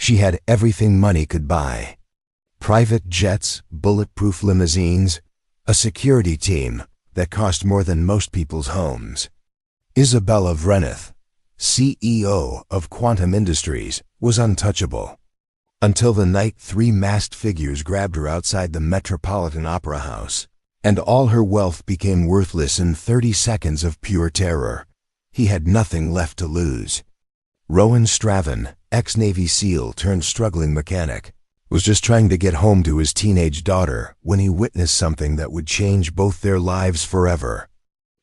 She had everything money could buy. Private jets, bulletproof limousines, a security team that cost more than most people's homes. Isabella Vreneth, CEO of Quantum Industries, was untouchable. Until the night three masked figures grabbed her outside the Metropolitan Opera House, and all her wealth became worthless in 30 seconds of pure terror. He had nothing left to lose. Rowan Straven, ex-Navy SEAL turned struggling mechanic, was just trying to get home to his teenage daughter when he witnessed something that would change both their lives forever.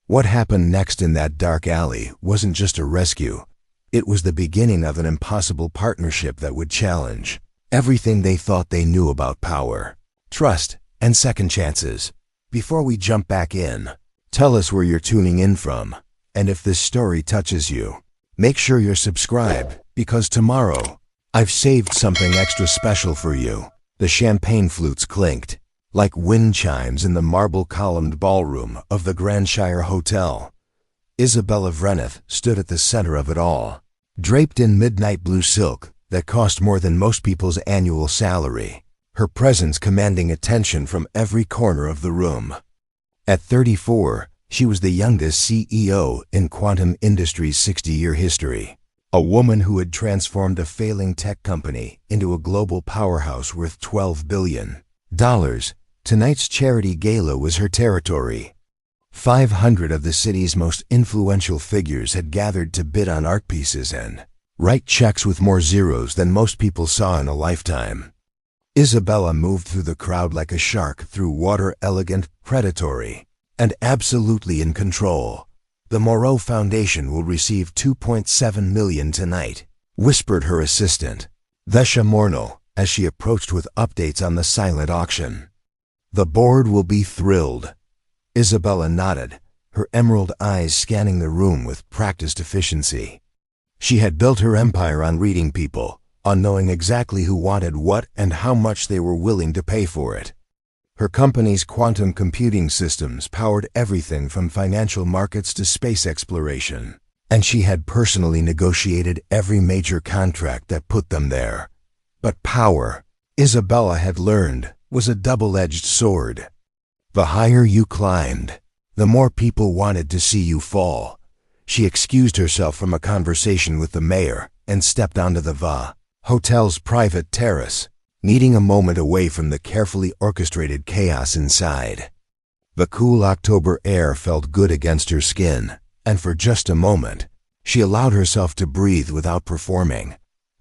What happened next in that dark alley wasn't just a rescue. It was the beginning of an impossible partnership that would challenge everything they thought they knew about power, trust, and second chances. Before we jump back in, tell us where you're tuning in from, and if this story touches you, make sure you're subscribed, because tomorrow, I've saved something extra special for you. The champagne flutes clinked, like wind chimes in the marble-columned ballroom of the Grandshire Hotel. Isabella Vreneth stood at the center of it all, draped in midnight blue silk that cost more than most people's annual salary, her presence commanding attention from every corner of the room. At 34, she was the youngest CEO in Quantum Industries' 60-year history, a woman who had transformed a failing tech company into a global powerhouse worth $12 billion. Tonight's charity gala was her territory. 500 of the city's most influential figures had gathered to bid on art pieces and write checks with more zeros than most people saw in a lifetime. Isabella moved through the crowd like a shark through water, elegant, predatory, and absolutely in control. The Moreau Foundation will receive $2.7 million tonight, whispered her assistant, Vesha Mornell, as she approached with updates on the silent auction. The board will be thrilled. Isabella nodded, her emerald eyes scanning the room with practiced efficiency. She had built her empire on reading people, on knowing exactly who wanted what and how much they were willing to pay for it. Her company's quantum computing systems powered everything from financial markets to space exploration, and she had personally negotiated every major contract that put them there. But power, Isabella had learned, was a double-edged sword. The higher you climbed, the more people wanted to see you fall. She excused herself from a conversation with the mayor and stepped onto the Va Hotel's private terrace, needing a moment away from the carefully orchestrated chaos inside. The cool October air felt good against her skin, and for just a moment, she allowed herself to breathe without performing.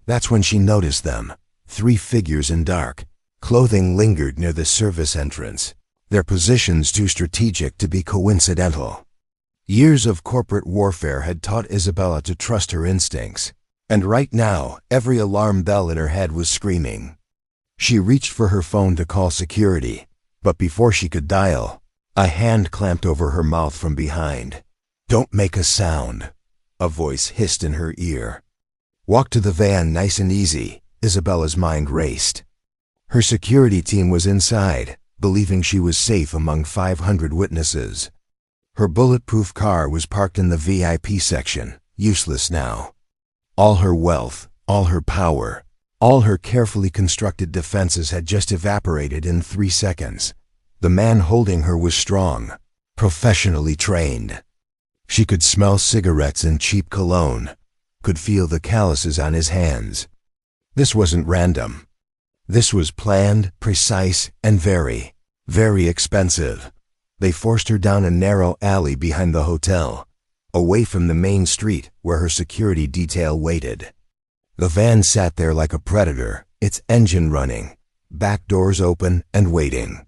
That's when she noticed them, three figures in dark clothing lingered near the service entrance, their positions too strategic to be coincidental. Years of corporate warfare had taught Isabella to trust her instincts, and right now every alarm bell in her head was screaming. She reached for her phone to call security, but before she could dial, a hand clamped over her mouth from behind. "Don't make a sound," a voice hissed in her ear. "Walk to the van nice and easy," Isabella's mind raced. Her security team was inside, believing she was safe among 500 witnesses. Her bulletproof car was parked in the VIP section, useless now. All her wealth, all her power, all her carefully constructed defenses had just evaporated in 3 seconds. The man holding her was strong, professionally trained. She could smell cigarettes and cheap cologne, could feel the calluses on his hands. This wasn't random. This was planned, precise, and very, very expensive. They forced her down a narrow alley behind the hotel, away from the main street where her security detail waited. The van sat there like a predator, its engine running, back doors open and waiting.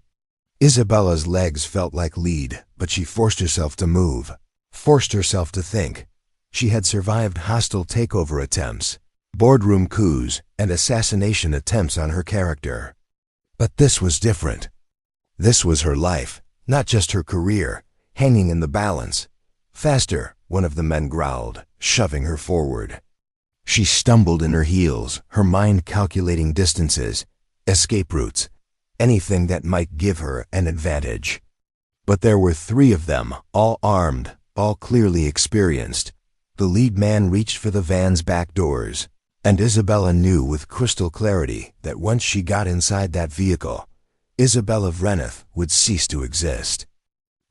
Isabella's legs felt like lead, but she forced herself to move, forced herself to think. She had survived hostile takeover attempts, boardroom coups, and assassination attempts on her character. But this was different. This was her life, not just her career, hanging in the balance. "Faster," one of the men growled, shoving her forward. She stumbled in her heels, her mind calculating distances, escape routes, anything that might give her an advantage. But there were 3 of them, all armed, all clearly experienced. The lead man reached for the van's back doors, And Isabella knew with crystal clarity that once she got inside that vehicle, Isabella Vreneth would cease to exist.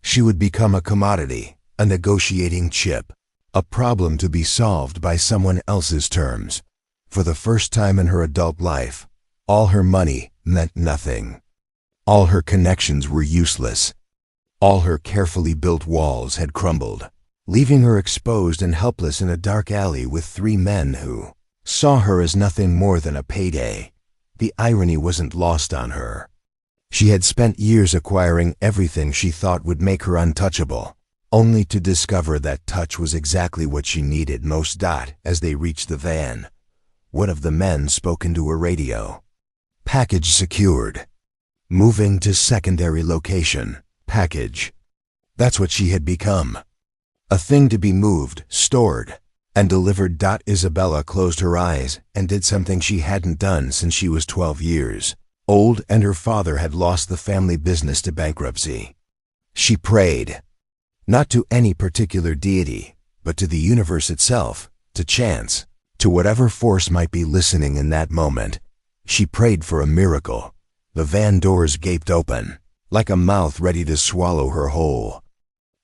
She would become a commodity, a negotiating chip, a problem to be solved by someone else's terms. For the first time in her adult life, all her money meant nothing. All her connections were useless. All her carefully built walls had crumbled, leaving her exposed and helpless in a dark alley with three men who saw her as nothing more than a payday. The irony wasn't lost on her. She had spent years acquiring everything she thought would make her untouchable, only to discover that touch was exactly what she needed most. As they reached the van, one of the men spoke into a radio. Package secured. Moving to secondary location. Package. That's what she had become. A thing to be moved, stored, and delivered. Isabella closed her eyes and did something she hadn't done since she was 12 years old and her father had lost the family business to bankruptcy. She prayed. Not to any particular deity, but to the universe itself, to chance, to whatever force might be listening in that moment. She prayed for a miracle. The van doors gaped open, like a mouth ready to swallow her whole.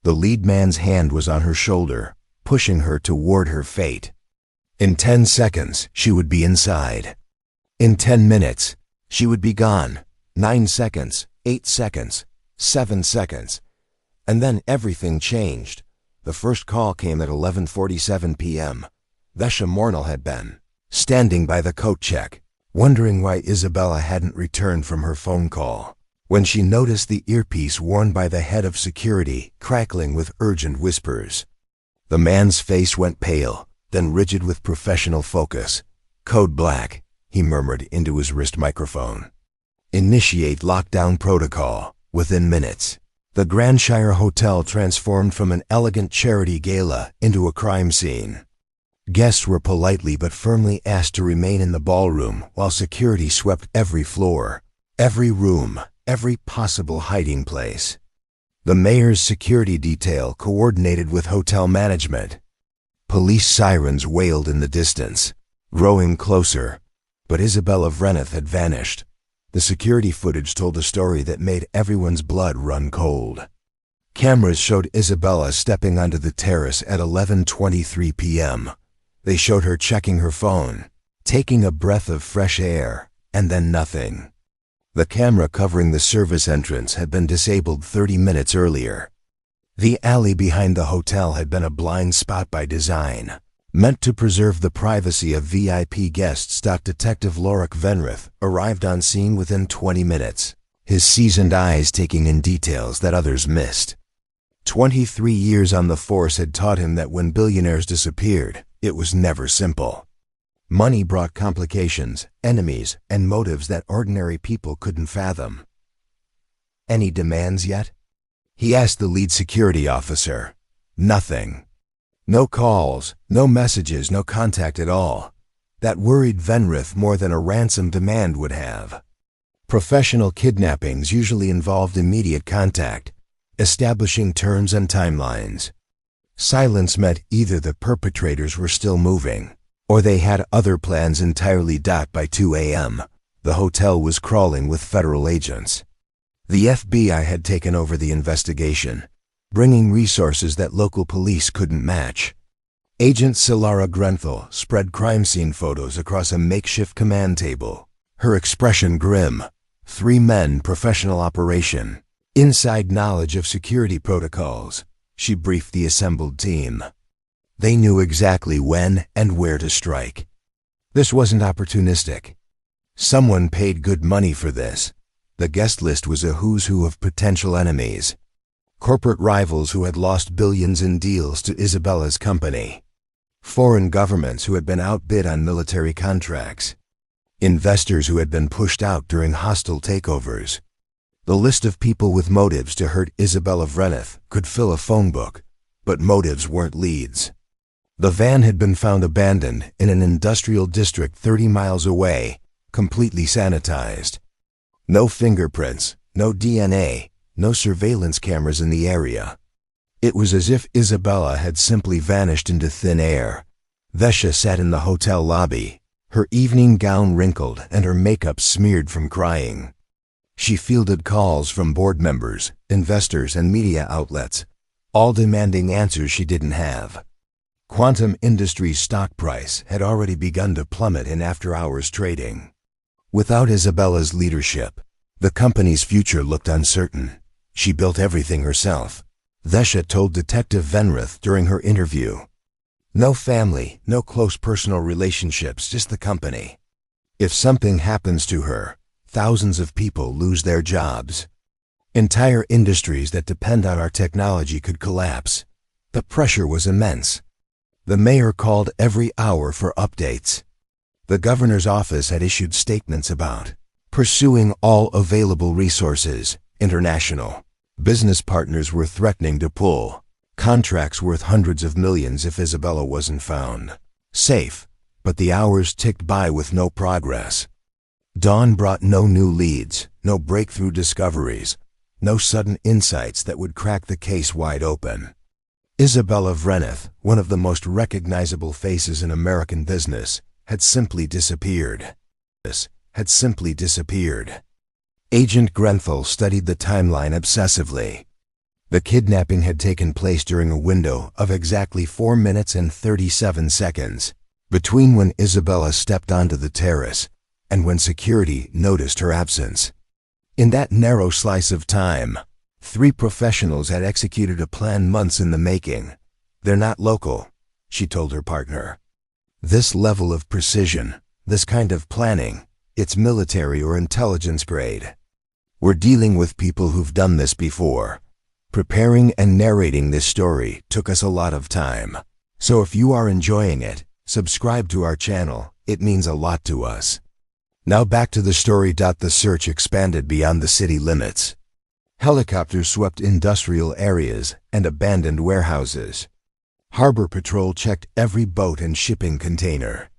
The lead man's hand was on her shoulder, pushing her toward her fate. In 10 seconds, she would be inside. In 10 minutes, she would be gone. 9 seconds, 8 seconds, 7 seconds. And then everything changed. The first call came at 11:47 p.m. Vesha Mornell had been standing by the coat check, wondering why Isabella hadn't returned from her phone call, when she noticed the earpiece worn by the head of security crackling with urgent whispers. The man's face went pale, then rigid with professional focus. "Code black," he murmured into his wrist microphone. "Initiate lockdown protocol." Within minutes, the Grandshire Hotel transformed from an elegant charity gala into a crime scene. Guests were politely but firmly asked to remain in the ballroom while security swept every floor, every room, every possible hiding place. The mayor's security detail coordinated with hotel management. Police sirens wailed in the distance, growing closer, but Isabella Vreneth had vanished. The security footage told a story that made everyone's blood run cold. Cameras showed Isabella stepping onto the terrace at 11:23 p.m. They showed her checking her phone, taking a breath of fresh air, and then nothing. The camera covering the service entrance had been disabled 30 minutes earlier. The alley behind the hotel had been a blind spot by design, meant to preserve the privacy of VIP guests. Detective Lorik Venrith arrived on scene within 20 minutes, his seasoned eyes taking in details that others missed. 23 years on the force had taught him that when billionaires disappeared, it was never simple. Money brought complications, enemies, and motives that ordinary people couldn't fathom. "Any demands yet?" he asked the lead security officer. Nothing. No calls, no messages, no contact at all. That worried Venrith more than a ransom demand would have. Professional kidnappings usually involved immediate contact, establishing terms and timelines. Silence meant either the perpetrators were still moving, or they had other plans entirely. By 2 a.m., the hotel was crawling with federal agents. The FBI had taken over the investigation, bringing resources that local police couldn't match. Agent Silara Grenthal spread crime scene photos across a makeshift command table, her expression grim. 3 men, professional operation, inside knowledge of security protocols. She briefed the assembled team. They knew exactly when and where to strike. This wasn't opportunistic. Someone paid good money for this. The guest list was a who's who of potential enemies. Corporate rivals who had lost billions in deals to Isabella's company. Foreign governments who had been outbid on military contracts. Investors who had been pushed out during hostile takeovers. The list of people with motives to hurt Isabella Vreneth could fill a phone book, but motives weren't leads. The van had been found abandoned in an industrial district 30 miles away, completely sanitized. No fingerprints, no DNA, no surveillance cameras in the area. It was as if Isabella had simply vanished into thin air. Vesha sat in the hotel lobby, her evening gown wrinkled and her makeup smeared from crying. She fielded calls from board members, investors, and media outlets, all demanding answers she didn't have. Quantum Industries' stock price had already begun to plummet in after-hours trading. Without Isabella's leadership, the company's future looked uncertain. She built everything herself, Vesha told Detective Venrith during her interview. No family, no close personal relationships, just the company. If something happens to her, thousands of people lose their jobs. Entire industries that depend on our technology could collapse. The pressure was immense. The mayor called every hour for updates. The governor's office had issued statements about pursuing all available resources. International business partners were threatening to pull contracts worth hundreds of millions if Isabella wasn't found safe, but the hours ticked by with no progress. Dawn brought no new leads, no breakthrough discoveries, no sudden insights that would crack the case wide open. Isabella Vreneth, one of the most recognizable faces in American business, had simply disappeared. Agent Grenfell studied the timeline obsessively. The kidnapping had taken place during a window of exactly 4 minutes and 37 seconds, between when Isabella stepped onto the terrace and when security noticed her absence. In that narrow slice of time, 3 professionals had executed a plan months in the making. They're not local, she told her partner. This level of precision, this kind of planning, it's military or intelligence grade. We're dealing with people who've done this before. Preparing and narrating this story took us a lot of time. So if you are enjoying it, subscribe to our channel. It means a lot to us. Now back to the story. The search expanded beyond the city limits. Helicopters swept industrial areas and abandoned warehouses. Harbor Patrol checked every boat and shipping container.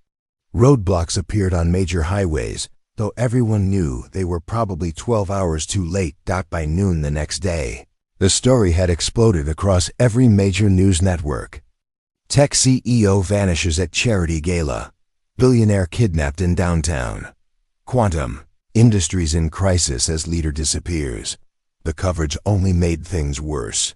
Roadblocks appeared on major highways, though everyone knew they were probably 12 hours too late. By noon the next day, the story had exploded across every major news network. Tech CEO vanishes at charity gala. Billionaire kidnapped in downtown. Quantum Industries in crisis as leader disappears. The coverage only made things worse.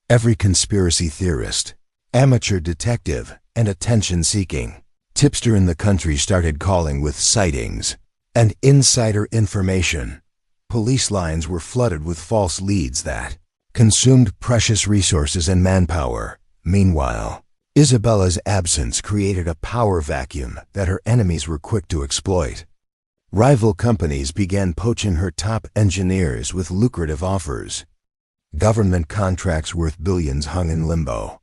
Every conspiracy theorist, amateur detective, and attention-seeking tipster in the country started calling with sightings and insider information. Police lines were flooded with false leads that consumed precious resources and manpower. Meanwhile, Isabella's absence created a power vacuum that her enemies were quick to exploit. Rival companies began poaching her top engineers with lucrative offers. Government contracts worth billions hung in limbo.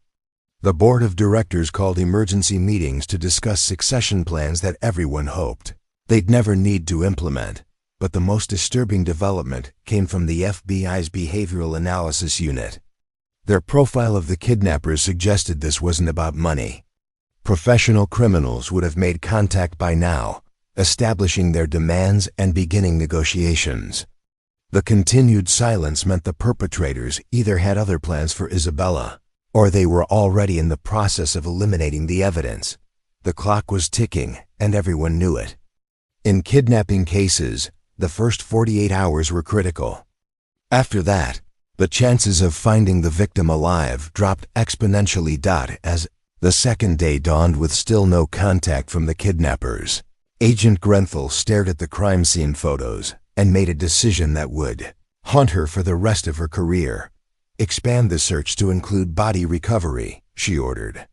The board of directors called emergency meetings to discuss succession plans that everyone hoped they'd never need to implement. But the most disturbing development came from the FBI's Behavioral Analysis Unit. Their profile of the kidnappers suggested this wasn't about money. Professional criminals would have made contact by now, establishing their demands and beginning negotiations. The continued silence meant the perpetrators either had other plans for Isabella, or they were already in the process of eliminating the evidence. The clock was ticking, and everyone knew it. In kidnapping cases, the first 48 hours were critical. After that, the chances of finding the victim alive dropped exponentially. As the second day dawned with still no contact from the kidnappers, Agent Grenfell stared at the crime scene photos and made a decision that would haunt her for the rest of her career. Expand the search to include body recovery, she ordered.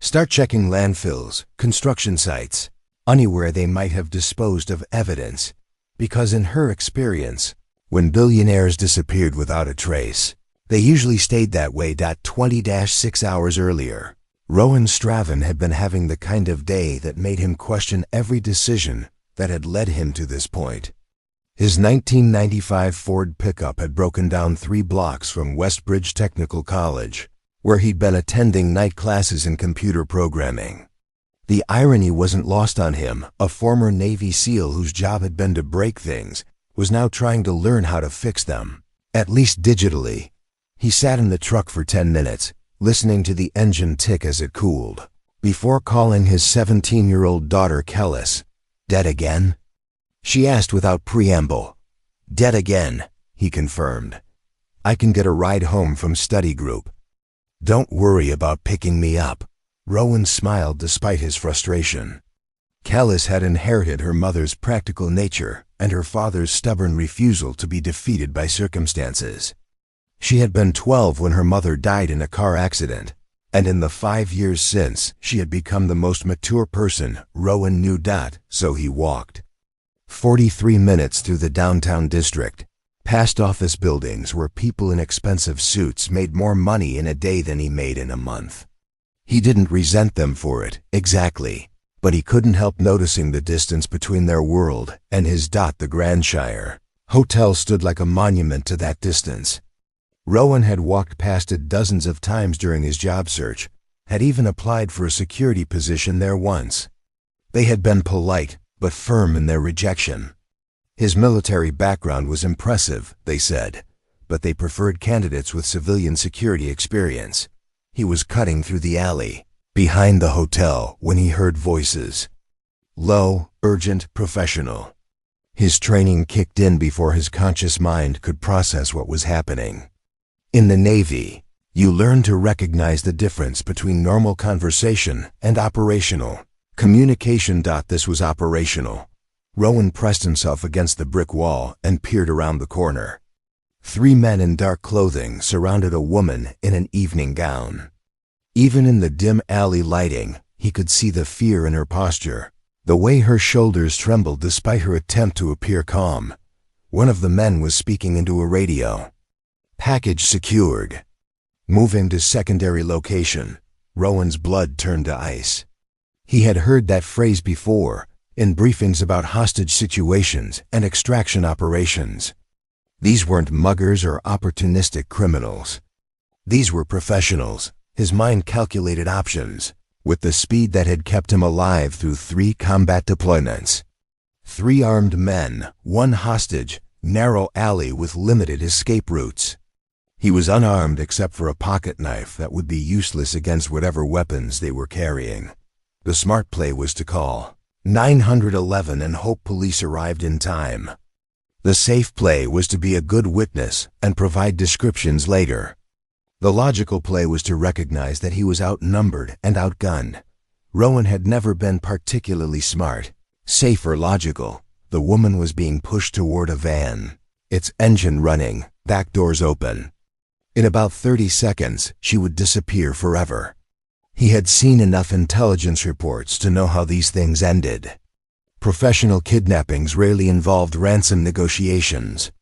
Start checking landfills, construction sites, anywhere they might have disposed of evidence, because in her experience, when billionaires disappeared without a trace, they usually stayed that way. 20-6 hours earlier, Rowan Straven had been having the kind of day that made him question every decision that had led him to this point. His 1995 Ford pickup had broken down 3 blocks from Westbridge Technical College, where he'd been attending night classes in computer programming. The irony wasn't lost on him. A former Navy SEAL whose job had been to break things was now trying to learn how to fix them, at least digitally. He sat in the truck for 10 minutes, listening to the engine tick as it cooled. before calling his 17-year-old daughter Kellis. "Dead again?" she asked without preamble. "Dead again," he confirmed. "I can get a ride home from study group. Don't worry about picking me up." Rowan smiled despite his frustration. Kellis had inherited her mother's practical nature and her father's stubborn refusal to be defeated by circumstances. She had been 12 when her mother died in a car accident, and in the 5 years since, she had become the most mature person Rowan knew. So he walked 43 minutes through the downtown district, past office buildings where people in expensive suits made more money in a day than he made in a month. He didn't resent them for it, exactly, but he couldn't help noticing the distance between their world and his. The Grandshire Hotel stood like a monument to that distance. Rowan had walked past it dozens of times during his job search, had even applied for a security position there once. They had been polite, but firm in their rejection. His military background was impressive, they said, but they preferred candidates with civilian security experience. He was cutting through the alley, behind the hotel, when he heard voices. Low, urgent, professional. His training kicked in before his conscious mind could process what was happening. In the Navy, you learn to recognize the difference between normal conversation and operational communication. This was operational. Rowan pressed himself against the brick wall and peered around the corner. 3 men in dark clothing surrounded a woman in an evening gown. Even in the dim alley lighting, he could see the fear in her posture, the way her shoulders trembled despite her attempt to appear calm. One of the men was speaking into a radio. "Package secured." Moving to secondary location, Rowan's blood turned to ice. He had heard that phrase before, in briefings about hostage situations and extraction operations. These weren't muggers or opportunistic criminals. These were professionals. His mind calculated options, with the speed that had kept him alive through 3 combat deployments. 3 armed men, 1 hostage, narrow alley with limited escape routes. He was unarmed except for a pocket knife that would be useless against whatever weapons they were carrying. The smart play was to call 911 and hope police arrived in time. The safe play was to be a good witness and provide descriptions later. The logical play was to recognize that he was outnumbered and outgunned. Rowan had never been particularly smart, safe or logical. The woman was being pushed toward a van, its engine running, back doors open. In about 30 seconds, she would disappear forever. He had seen enough intelligence reports to know how these things ended. Professional kidnappings rarely involved ransom negotiations.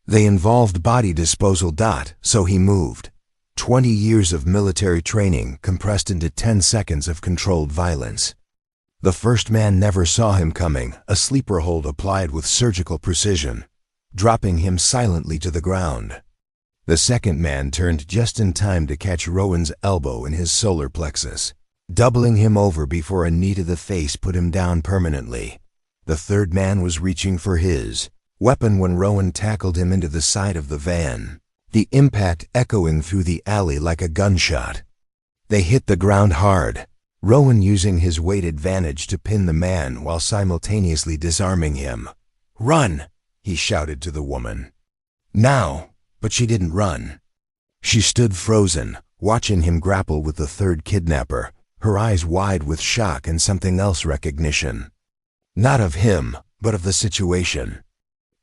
They involved body disposal. So he moved. 20 years of military training compressed into 10 seconds of controlled violence. The first man never saw him coming, a sleeper hold applied with surgical precision, dropping him silently to the ground. The second man turned just in time to catch Rowan's elbow in his solar plexus, doubling him over before a knee to the face put him down permanently. The third man was reaching for his weapon when Rowan tackled him into the side of the van, the impact echoing through the alley like a gunshot. They hit the ground hard, Rowan using his weight advantage to pin the man while simultaneously disarming him. "Run!" he shouted to the woman. "Now!" But she didn't run. She stood frozen, watching him grapple with the third kidnapper, her eyes wide with shock and something else recognition. Not of him, but of the situation.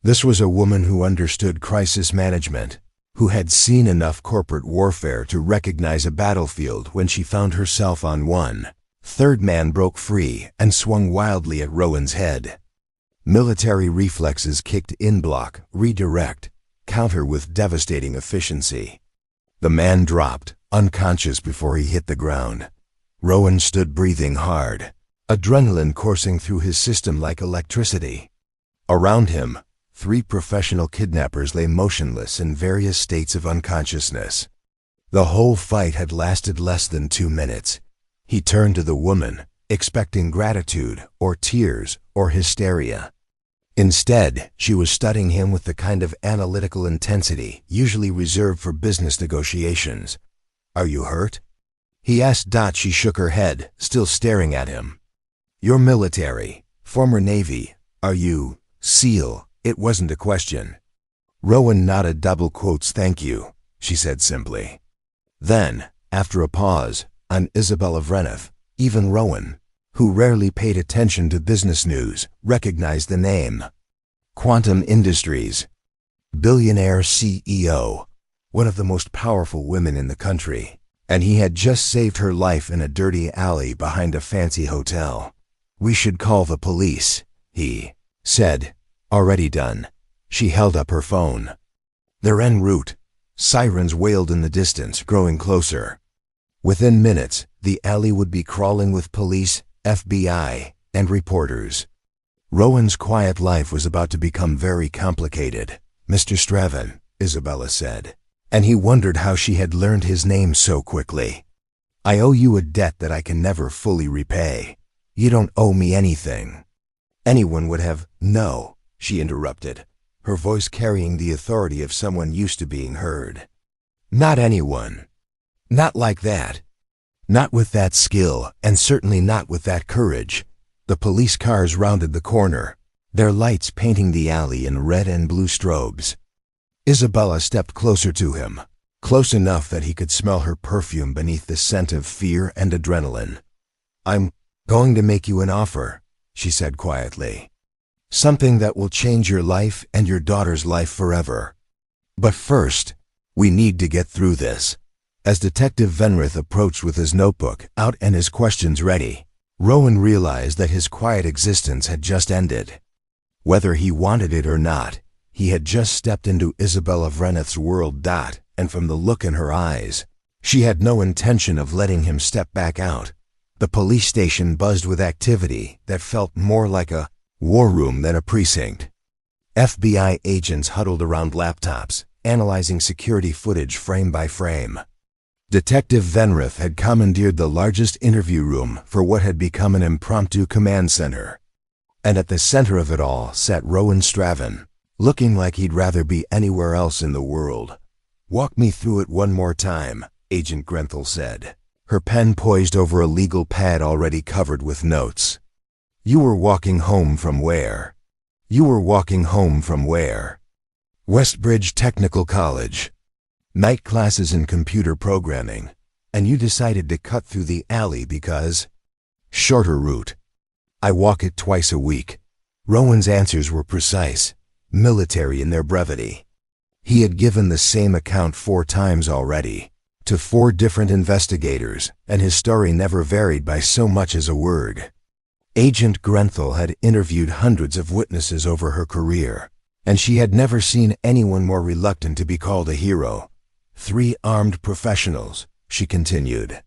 This was a woman who understood crisis management, who had seen enough corporate warfare to recognize a battlefield when she found herself on one. Third man broke free and swung wildly at Rowan's head. Military reflexes kicked in, block, redirect, counter with devastating efficiency. The man dropped, unconscious before he hit the ground. Rowan stood breathing hard, adrenaline coursing through his system like electricity. Around him, 3 professional kidnappers lay motionless in various states of unconsciousness. The whole fight had lasted less than 2 minutes. He turned to the woman, expecting gratitude, or tears, or hysteria. Instead, she was studying him with the kind of analytical intensity usually reserved for business negotiations. "Are you hurt?" he asked. She shook her head, still staring at him. You're military, former Navy. Are you SEAL? It wasn't a question. Rowan nodded. Double quotes. Thank you, she said simply. Then, after a pause, on Isabella Vreneth, even Rowan, who rarely paid attention to business news, recognized the name. Quantum Industries. Billionaire CEO, one of the most powerful women in the country, and he had just saved her life in a dirty alley behind a fancy hotel. We should call the police, he said. Already done. She held up her phone. They're en route. Sirens wailed in the distance, growing closer. Within minutes, the alley would be crawling with police, FBI, and reporters. Rowan's quiet life was about to become very complicated. Mr. Straven, Isabella said, and he wondered how she had learned his name so quickly. I owe you a debt that I can never fully repay. You don't owe me anything. Anyone would have. No, she interrupted, her voice carrying the authority of someone used to being heard. Not anyone. Not like that. Not with that skill, and certainly not with that courage. The police cars rounded the corner, their lights painting the alley in red and blue strobes. Isabella stepped closer to him, close enough that he could smell her perfume beneath the scent of fear and adrenaline. I'm going to make you an offer, she said quietly. Something that will change your life and your daughter's life forever. But first, we need to get through this. As Detective Venrith approached with his notebook out and his questions ready, Rowan realized that his quiet existence had just ended. Whether he wanted it or not, he had just stepped into Isabella Vreneth's world. And from the look in her eyes, she had no intention of letting him step back out. The police station buzzed with activity that felt more like a war room than a precinct. FBI agents huddled around laptops, analyzing security footage frame by frame. Detective Venrith had commandeered the largest interview room for what had become an impromptu command center. And at the center of it all sat Rowan Straven, looking like he'd rather be anywhere else in the world. Walk me through it one more time, Agent Grenthal said, her pen poised over a legal pad already covered with notes. You were walking home from where? You were walking home from where? Westbridge Technical College. Night classes in computer programming, and you decided to cut through the alley because… Shorter route. I walk it twice a week. Rowan's answers were precise, military in their brevity. He had given the same account 4 times already, to 4 different investigators, and his story never varied by so much as a word. Agent Grenthal had interviewed hundreds of witnesses over her career, and she had never seen anyone more reluctant to be called a hero. 3 armed professionals, she continued.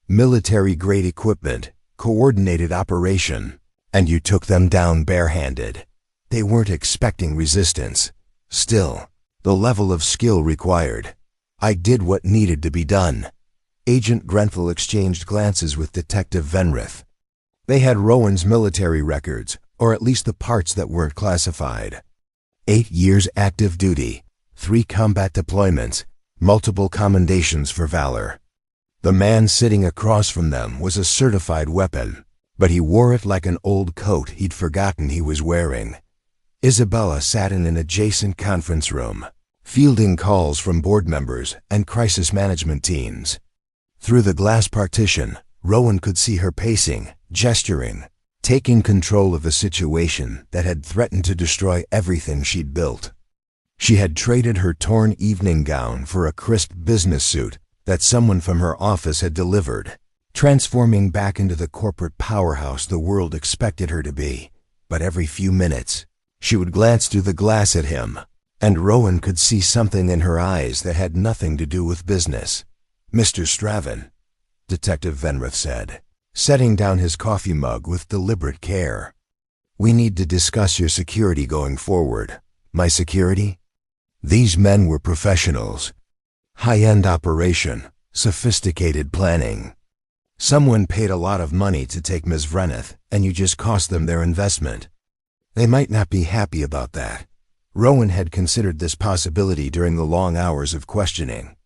Military-grade equipment, coordinated operation, and you took them down barehanded. They weren't expecting resistance. Still, the level of skill required. I did what needed to be done. Agent Grenthal exchanged glances with Detective Venrith. They had Rowan's military records, or at least the parts that weren't classified. 8 years active duty, 3 combat deployments, multiple commendations for valor. The man sitting across from them was a certified weapon, but he wore it like an old coat he'd forgotten he was wearing. Isabella sat in an adjacent conference room, fielding calls from board members and crisis management teams. Through the glass partition, Rowan could see her pacing, gesturing, taking control of a situation that had threatened to destroy everything she'd built. She had traded her torn evening gown for a crisp business suit that someone from her office had delivered, transforming back into the corporate powerhouse the world expected her to be. But every few minutes, she would glance through the glass at him, and Rowan could see something in her eyes that had nothing to do with business. Mr. Straven, Detective Venrith said, setting down his coffee mug with deliberate care. We need to discuss your security going forward. My security? These men were professionals. High-end operation, sophisticated planning. Someone paid a lot of money to take Ms. Vreneth, and you just cost them their investment. They might not be happy about that. Rowan had considered this possibility during the long hours of questioning.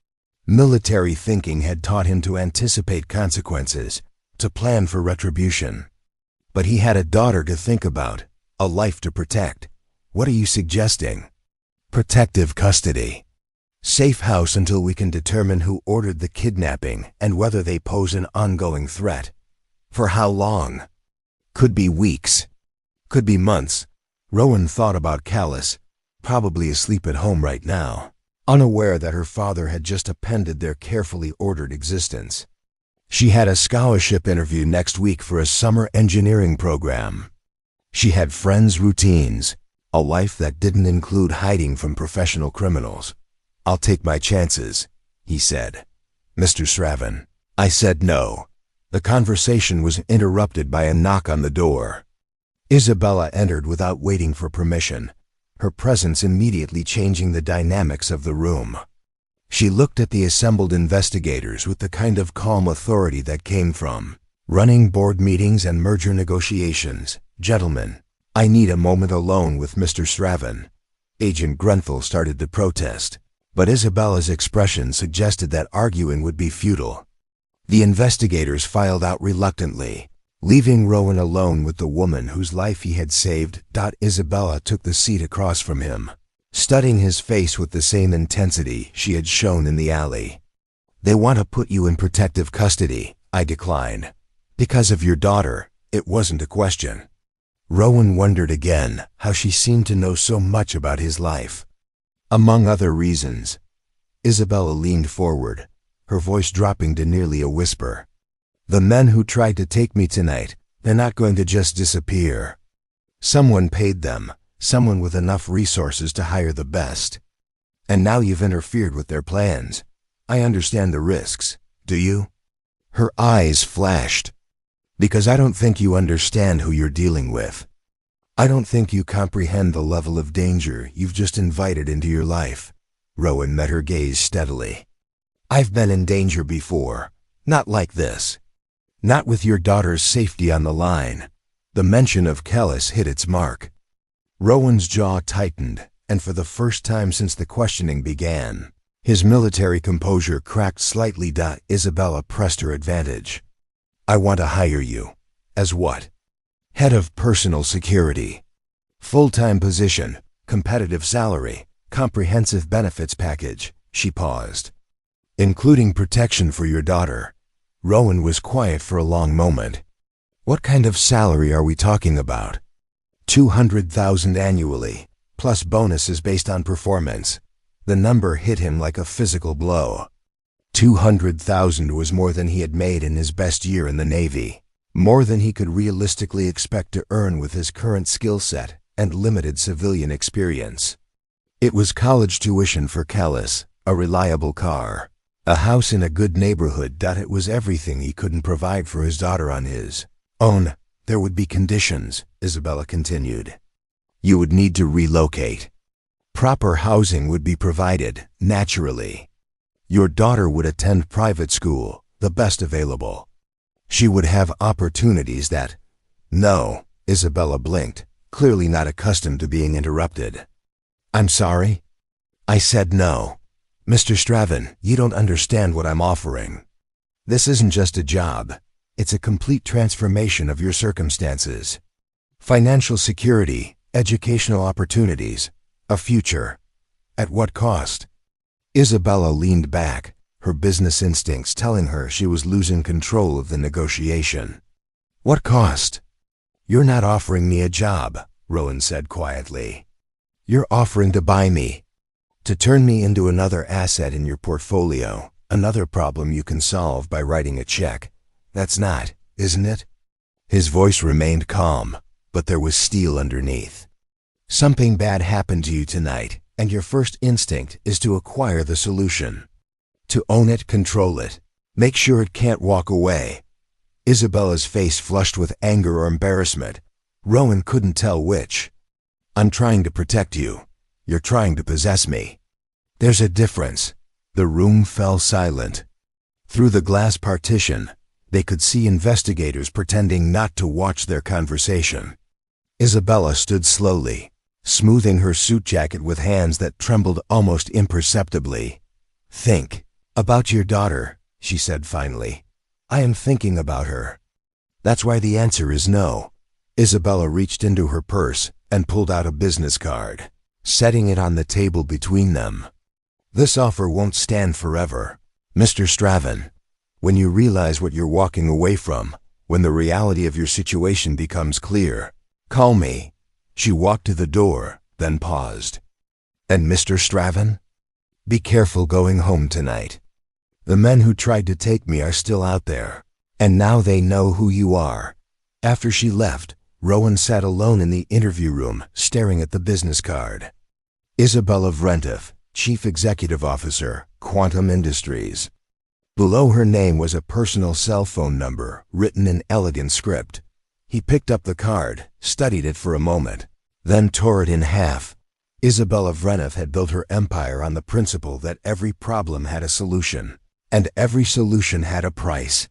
Military thinking had taught him to anticipate consequences, to plan for retribution. But he had a daughter to think about, a life to protect. What are you suggesting? Protective custody. Safe house until we can determine who ordered the kidnapping and whether they pose an ongoing threat. For how long? Could be weeks. Could be months. Rowan thought about Callus, probably asleep at home right now, unaware that her father had just appended their carefully ordered existence. She had a scholarship interview next week for a summer engineering program. She had friends' routines, a life that didn't include hiding from professional criminals. "I'll take my chances," he said. "Mr. Straven." I said no. The conversation was interrupted by a knock on the door. Isabella entered without waiting for permission, her presence immediately changing the dynamics of the room. She looked at the assembled investigators with the kind of calm authority that came from running board meetings and merger negotiations. "Gentlemen, I need a moment alone with Mr. Straven." Agent Grenfell started to protest, but Isabella's expression suggested that arguing would be futile. The investigators filed out reluctantly, leaving Rowan alone with the woman whose life he had saved. Isabella took the seat across from him, studying his face with the same intensity she had shown in the alley. "They want to put you in protective custody," I declined. "Because of your daughter." It wasn't a question. Rowan wondered again how she seemed to know so much about his life. "Among other reasons." Isabella leaned forward, her voice dropping to nearly a whisper. "The men who tried to take me tonight, they're not going to just disappear. Someone paid them, someone with enough resources to hire the best. And now you've interfered with their plans. I understand the risks, do you?" Her eyes flashed. "Because I don't think you understand who you're dealing with. I don't think you comprehend the level of danger you've just invited into your life." Rowan met her gaze steadily. "I've been in danger before. Not like this. Not with your daughter's safety on the line." The mention of Callus hit its mark. Rowan's jaw tightened, and for the first time since the questioning began, his military composure cracked slightly. Isabella pressed her advantage. "I want to hire you." "As what?" "Head of Personal Security. Full-time position, competitive salary, comprehensive benefits package." She paused. "Including protection for your daughter." Rowan was quiet for a long moment. "What kind of salary are we talking about?" $200,000 annually, plus bonuses based on performance. The number hit him like a physical blow. $200,000 was more than he had made in his best year in the Navy, more than he could realistically expect to earn with his current skill set and limited civilian experience. It was college tuition for Callus, a reliable car, a house in a good neighborhood. It was everything he couldn't provide for his daughter on his own. "There would be conditions," Isabella continued. "You would need to relocate. Proper housing would be provided, naturally. Your daughter would attend private school, the best available. She would have opportunities that—" "No," Isabella blinked, clearly not accustomed to being interrupted. "I'm sorry?" "I said no. Mr. Straven, you don't understand what I'm offering. This isn't just a job. It's a complete transformation of your circumstances. Financial security, educational opportunities, a future. At what cost?" Isabella leaned back, her business instincts telling her she was losing control of the negotiation. "What cost?" "You're not offering me a job," Rowan said quietly. "You're offering to buy me, to turn me into another asset in your portfolio, another problem you can solve by writing a check. That's not, isn't it?" His voice remained calm, but there was steel underneath. "Something bad happened to you tonight, and your first instinct is to acquire the solution. To own it, control it, make sure it can't walk away." Isabella's face flushed with anger or embarrassment. Rowan couldn't tell which. "I'm trying to protect you. You're trying to possess me. There's a difference." The room fell silent. Through the glass partition, they could see investigators pretending not to watch their conversation. Isabella stood slowly, smoothing her suit jacket with hands that trembled almost imperceptibly. "Think About your daughter, she said finally. I am thinking about her. That's why the answer is no. Isabella reached into her purse and pulled out a business card, setting it on the table between them. This offer won't stand forever. Mr. Straven, when you realize what you're walking away from, when the reality of your situation becomes clear, call me. She walked to the door, then paused. And Mr. Straven? Be careful going home tonight. The men who tried to take me are still out there, and now they know who you are. After she left, Rowan sat alone in the interview room, staring at the business card. Isabella Vrentiff, Chief Executive Officer, Quantum Industries. Below her name was a personal cell phone number, written in elegant script. He picked up the card, studied it for a moment, then tore it in half. Isabella Vrentiff had built her empire on the principle that every problem had a solution, and every solution had a price.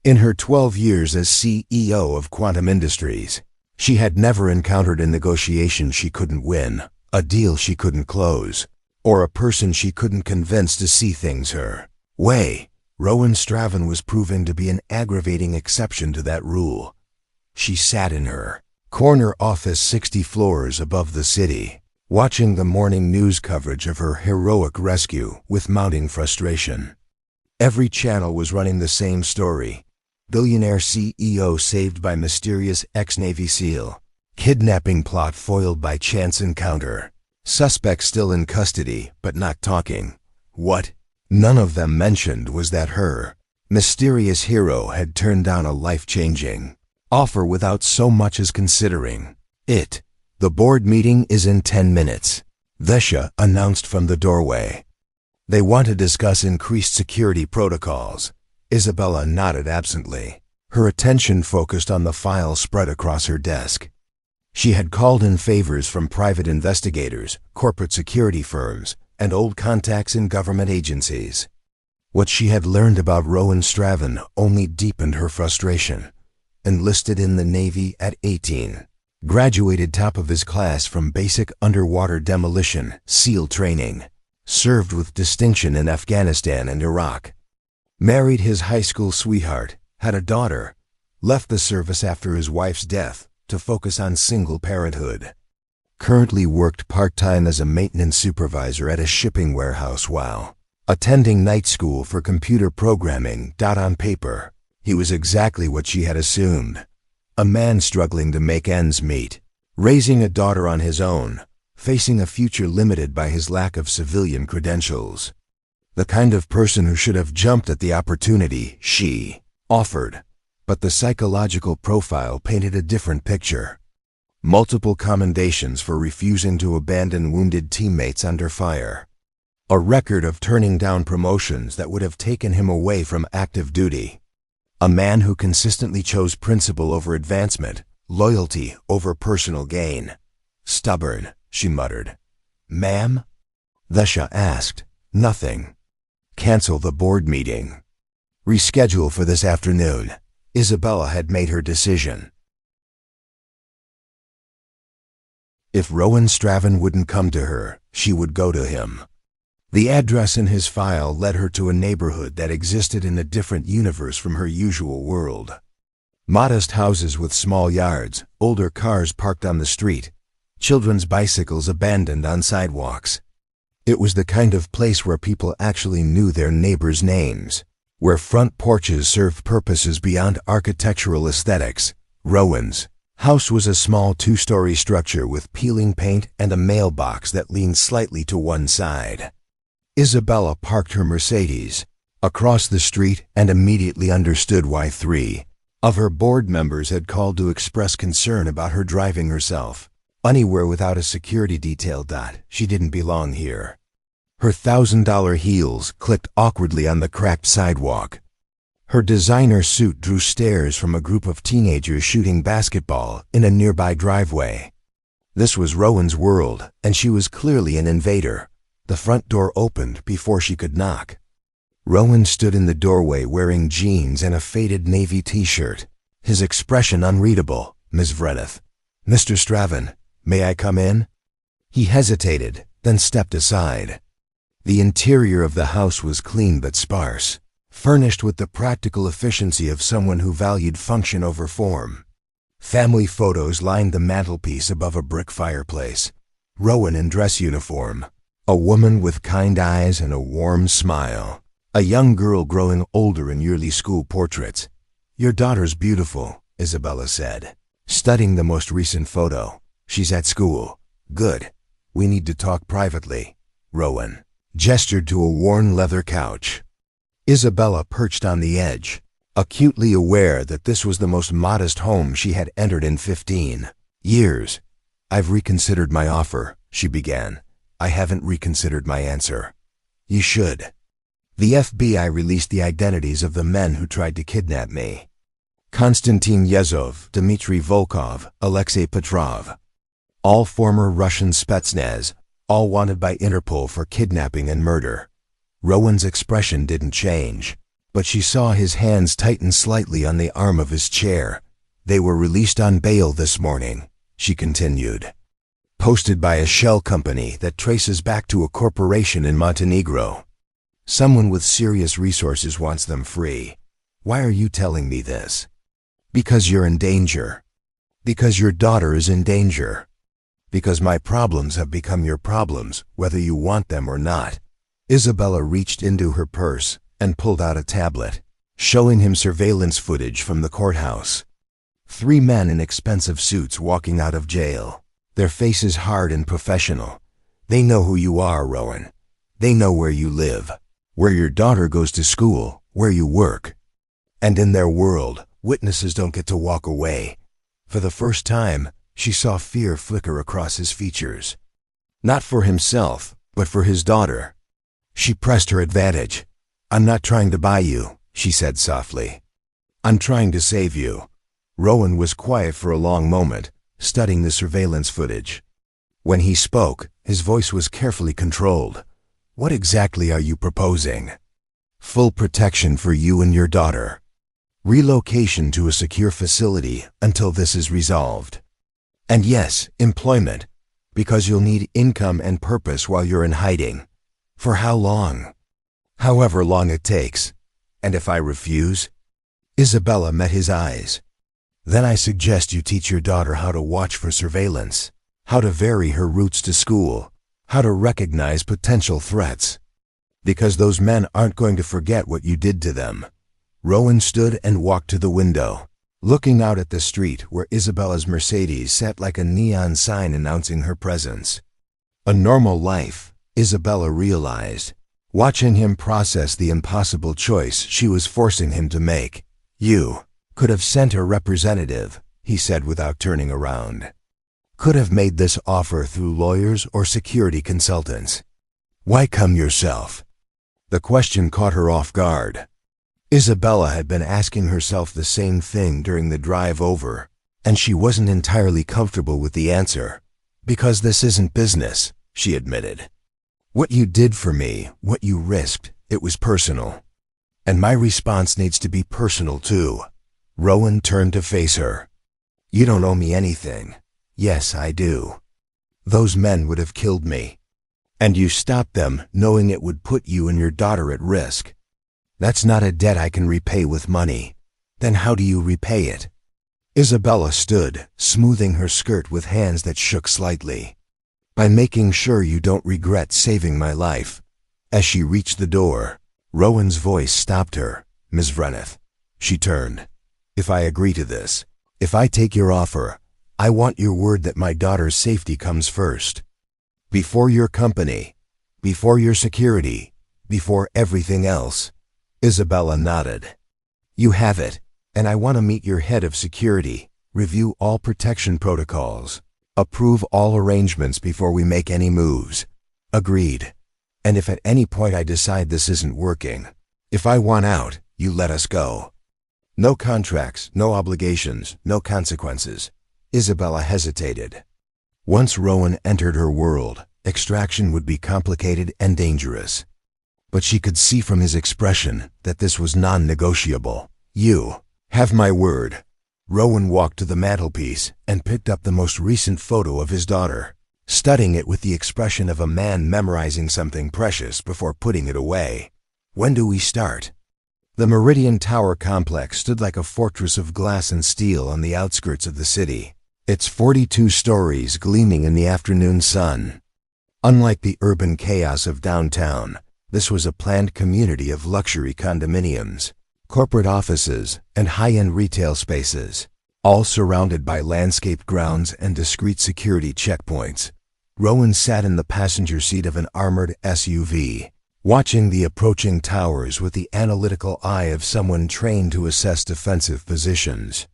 In her 12 years as CEO of Quantum Industries, she had never encountered a negotiation she couldn't win, a deal she couldn't close, or a person she couldn't convince to see things her way. Rowan Straven was proving to be an aggravating exception to that rule. She sat in her corner office 60 floors above the city, watching the morning news coverage of her heroic rescue with mounting frustration. Every channel was running the same story. Billionaire CEO saved by mysterious ex-Navy SEAL. Kidnapping plot foiled by chance encounter. Suspect still in custody, but not talking. What none of them mentioned was that her mysterious hero had turned down a life-changing offer without so much as considering it. The board meeting is in 10 minutes, Vesha announced from the doorway. They want to discuss increased security protocols. Isabella nodded absently, her attention focused on the file spread across her desk. She had called in favors from private investigators, corporate security firms, and old contacts in government agencies. What she had learned about Rowan Straven only deepened her frustration. Enlisted in the Navy at 18. Graduated top of his class from basic underwater demolition, SEAL training. Served with distinction in Afghanistan and Iraq. Married his high school sweetheart, had a daughter. Left the service after his wife's death to focus on single parenthood. Currently worked part-time as a maintenance supervisor at a shipping warehouse while attending night school for computer programming. On paper, he was exactly what she had assumed. A man struggling to make ends meet, raising a daughter on his own, facing a future limited by his lack of civilian credentials. The kind of person who should have jumped at the opportunity she offered. But the psychological profile painted a different picture. Multiple commendations for refusing to abandon wounded teammates under fire. A record of turning down promotions that would have taken him away from active duty. A man who consistently chose principle over advancement, loyalty over personal gain. Stubborn, she muttered. Ma'am? Vesha asked. Nothing. Cancel the board meeting. Reschedule for this afternoon. Isabella had made her decision. If Rowan Straven wouldn't come to her, she would go to him. The address in his file led her to a neighborhood that existed in a different universe from her usual world. Modest houses with small yards, older cars parked on the street, children's bicycles abandoned on sidewalks. It was the kind of place where people actually knew their neighbors' names, where front porches served purposes beyond architectural aesthetics. Rowan's house was a small 2-story structure with peeling paint and a mailbox that leaned slightly to one side. Isabella parked her Mercedes across the street and immediately understood why 3 of her board members had called to express concern about her driving herself anywhere without a security detail. She didn't belong here. Her $1,000 heels clicked awkwardly on the cracked sidewalk. Her designer suit drew stares from a group of teenagers shooting basketball in a nearby driveway. This was Rowan's world, and she was clearly an invader. The front door opened before she could knock. Rowan stood in the doorway wearing jeans and a faded navy t-shirt, his expression unreadable. Ms. Vrentiff. Mr. Straven, may I come in? He hesitated, then stepped aside. The interior of the house was clean but sparse, furnished with the practical efficiency of someone who valued function over form. Family photos lined the mantelpiece above a brick fireplace. Rowan in dress uniform, a woman with kind eyes and a warm smile, a young girl growing older in yearly school portraits. "Your daughter's beautiful," Isabella said, studying the most recent photo. "She's at school." "Good. We need to talk privately." Rowan gestured to a worn leather couch. Isabella perched on the edge, acutely aware that this was the most modest home she had entered in 15 years. "I've reconsidered my offer," she began. "I haven't reconsidered my answer." "You should." "The FBI released the identities of the men who tried to kidnap me. Konstantin Yezhov, Dmitry Volkov, Alexei Petrov. All former Russian Spetsnaz, all wanted by Interpol for kidnapping and murder." Rowan's expression didn't change, but she saw his hands tighten slightly on the arm of his chair. "They were released on bail this morning," she continued. "Posted by a shell company that traces back to a corporation in Montenegro. Someone with serious resources wants them free." "Why are you telling me this?" "Because you're in danger. Because your daughter is in danger. Because my problems have become your problems, whether you want them or not." Isabella reached into her purse and pulled out a tablet, showing him surveillance footage from the courthouse. 3 men in expensive suits walking out of jail, their faces hard and professional. "They know who you are, Rowan. They know where you live, where your daughter goes to school, where you work. And in their world, witnesses don't get to walk away." For the first time, she saw fear flicker across his features. Not for himself, but for his daughter. She pressed her advantage. "I'm not trying to buy you," she said softly. "I'm trying to save you." Rowan was quiet for a long moment, studying the surveillance footage. When he spoke, his voice was carefully controlled. "What exactly are you proposing?" "Full protection for you and your daughter. Relocation to a secure facility until this is resolved. And yes, employment, because you'll need income and purpose while you're in hiding. For how long?" "However long it takes." "And if I refuse?" Isabella met his eyes. "Then I suggest you teach your daughter how to watch for surveillance, how to vary her routes to school, how to recognize potential threats. Because those men aren't going to forget what you did to them." Rowan stood and walked to the window, looking out at the street where Isabella's Mercedes sat like a neon sign announcing her presence. A normal life, Isabella realized, watching him process the impossible choice she was forcing him to make. "You could have sent a representative," he said without turning around. "Could have made this offer through lawyers or security consultants. Why come yourself?" The question caught her off guard. Isabella had been asking herself the same thing during the drive over, and she wasn't entirely comfortable with the answer. "Because this isn't business," she admitted. "What you did for me, what you risked, it was personal. And my response needs to be personal too." Rowan turned to face her. "You don't owe me anything." "Yes, I do. Those men would have killed me. And you stopped them knowing it would put you and your daughter at risk. That's not a debt I can repay with money. Then how do you repay it?" Isabella stood, smoothing her skirt with hands that shook slightly. "By making sure you don't regret saving my life." As she reached the door, Rowan's voice stopped her. "Ms. Vreneth." She turned. "If I agree to this, if I take your offer, I want your word that my daughter's safety comes first. Before your company, before your security, before everything else." Isabella nodded. "You have it, and I want to meet your head of security, review all protection protocols, approve all arrangements before we make any moves." "Agreed. And if at any point I decide this isn't working, if I want out, you let us go. No contracts, no obligations, no consequences." Isabella hesitated. Once Rowan entered her world, extraction would be complicated and dangerous. But she could see from his expression that this was non-negotiable. "You have my word." Rowan walked to the mantelpiece and picked up the most recent photo of his daughter. studying it with the expression of a man memorizing something precious before putting it away. When do we start? The Meridian Tower complex stood like a fortress of glass and steel on the outskirts of the city, its 42 stories gleaming in the afternoon sun. Unlike the urban chaos of downtown, this was a planned community of luxury condominiums, corporate offices, and high-end retail spaces, all surrounded by landscaped grounds and discreet security checkpoints. Rowan sat in the passenger seat of an armored SUV, watching the approaching towers with the analytical eye of someone trained to assess defensive positions.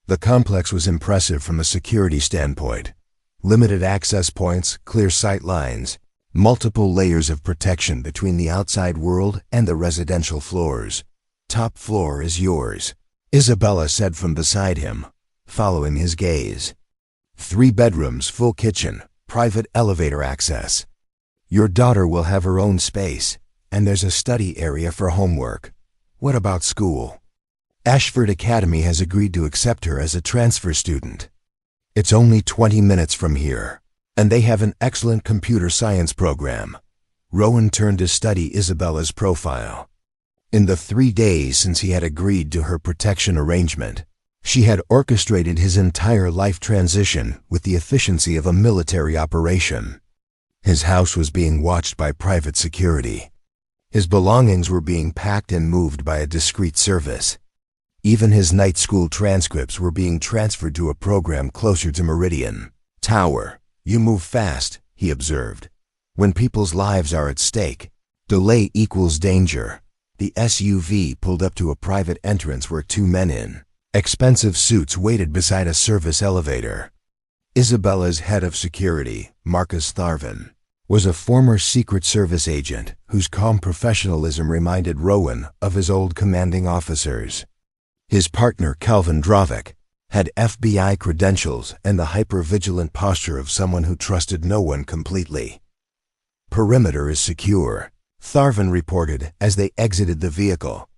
The complex was impressive from a security standpoint. Limited access points, clear sight lines, multiple layers of protection between the outside world and the residential floors. "Top floor is yours," Isabella said from beside him, following his gaze. 3 bedrooms, full kitchen, private elevator access. Your daughter will have her own space, and there's a study area for homework. What about school? Ashford Academy has agreed to accept her as a transfer student. It's only 20 minutes from here, and they have an excellent computer science program. Rowan turned to study Isabella's profile. In the 3 days since he had agreed to her protection arrangement, she had orchestrated his entire life transition with the efficiency of a military operation. His house was being watched by private security. His belongings were being packed and moved by a discreet service. Even his night school transcripts were being transferred to a program closer to Meridian Tower. "You move fast," he observed. "When people's lives are at stake, delay equals danger." The SUV pulled up to a private entrance where 2 men in expensive suits waited beside a service elevator. Isabella's head of security, Marcus Tharvin, was a former Secret Service agent whose calm professionalism reminded Rowan of his old commanding officers. His partner, Calvin Dravik, had FBI credentials and the hyper-vigilant posture of someone who trusted no one completely. "Perimeter is secure," Tharvin reported as they exited the vehicle.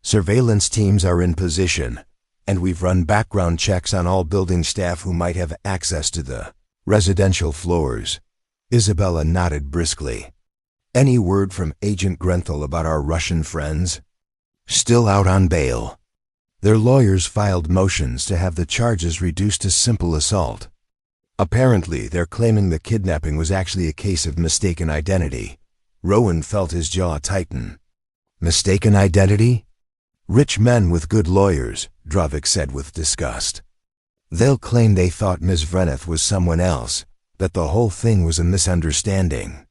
"Surveillance teams are in position, and we've run background checks on all building staff who might have access to the residential floors." Isabella nodded briskly. "Any word from Agent Grenthal about our Russian friends?" "Still out on bail. Their lawyers filed motions to have the charges reduced to simple assault. Apparently, they're claiming the kidnapping was actually a case of mistaken identity." Rowan felt his jaw tighten. "Mistaken identity? Rich men with good lawyers," Dravik said with disgust. "They'll claim they thought Ms. Vreneth was someone else, that the whole thing was a misunderstanding.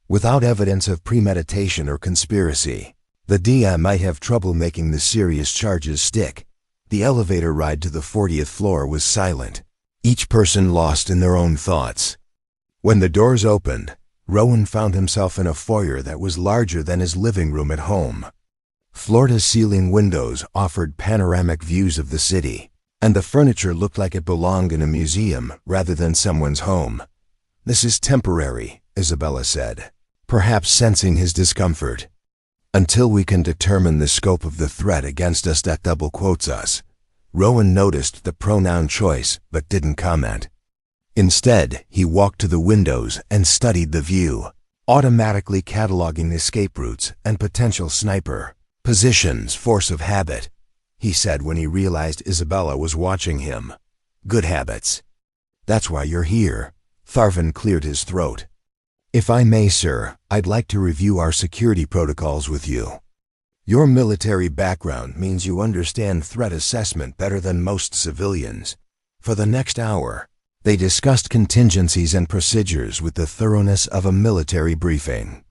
Without evidence of premeditation or conspiracy, the DI might have trouble making the serious charges stick." The elevator ride to the 40th floor was silent, each person lost in their own thoughts. When the doors opened, Rowan found himself in a foyer that was larger than his living room at home. Floor-to-ceiling windows offered panoramic views of the city, and the furniture looked like it belonged in a museum rather than someone's home. "This is temporary," Isabella said, perhaps sensing his discomfort. "Until we can determine the scope of the threat against us." That double quotes us. Rowan noticed the pronoun choice but didn't comment. Instead, he walked to the windows and studied the view, automatically cataloging escape routes and potential sniper positions. "Force of habit," he said when he realized Isabella was watching him. "Good habits. That's why you're here." Tharvin cleared his throat. "If I may, sir, I'd like to review our security protocols with you. Your military background means you understand threat assessment better than most civilians." For the next hour, they discussed contingencies and procedures with the thoroughness of a military briefing.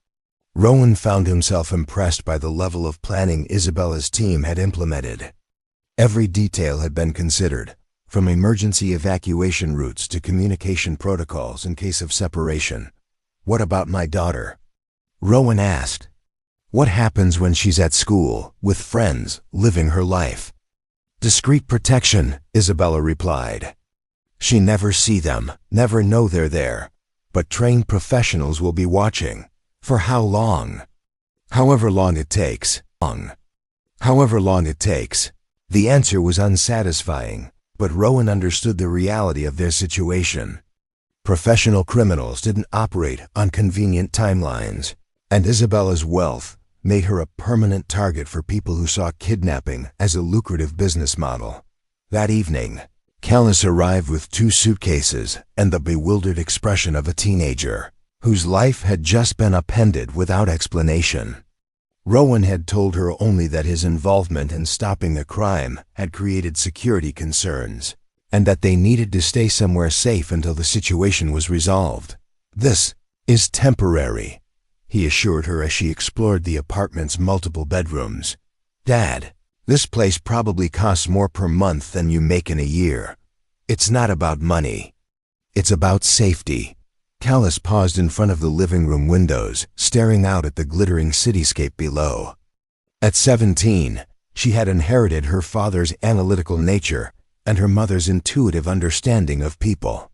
Rowan found himself impressed by the level of planning Isabella's team had implemented. Every detail had been considered, from emergency evacuation routes to communication protocols in case of separation. "What about my daughter?" Rowan asked. "What happens when she's at school, with friends, living her life?" "Discreet protection," Isabella replied. "She never see them, never know they're there, but trained professionals will be watching. For how long?" "However long it takes." "However long it takes." The answer was unsatisfying, but Rowan understood the reality of their situation. Professional criminals didn't operate on convenient timelines, and Isabella's wealth made her a permanent target for people who saw kidnapping as a lucrative business model. That evening, Callis arrived with 2 suitcases and the bewildered expression of a teenager whose life had just been upended without explanation. Rowan had told her only that his involvement in stopping the crime had created security concerns, and that they needed to stay somewhere safe until the situation was resolved. "This is temporary," he assured her as she explored the apartment's multiple bedrooms. "Dad, this place probably costs more per month than you make in a year. It's not about money. It's about safety." Callis paused in front of the living room windows, staring out at the glittering cityscape below. At 17, she had inherited her father's analytical nature and her mother's intuitive understanding of people.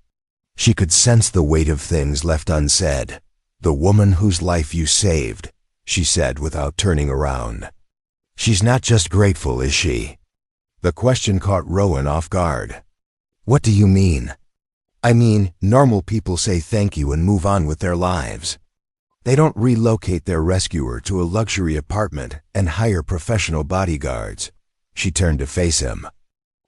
She could sense the weight of things left unsaid. "The woman whose life you saved," she said without turning around. "She's not just grateful, is she?" The question caught Rowan off guard. "What do you mean?" "I mean, normal people say thank you and move on with their lives. They don't relocate their rescuer to a luxury apartment and hire professional bodyguards." She turned to face him.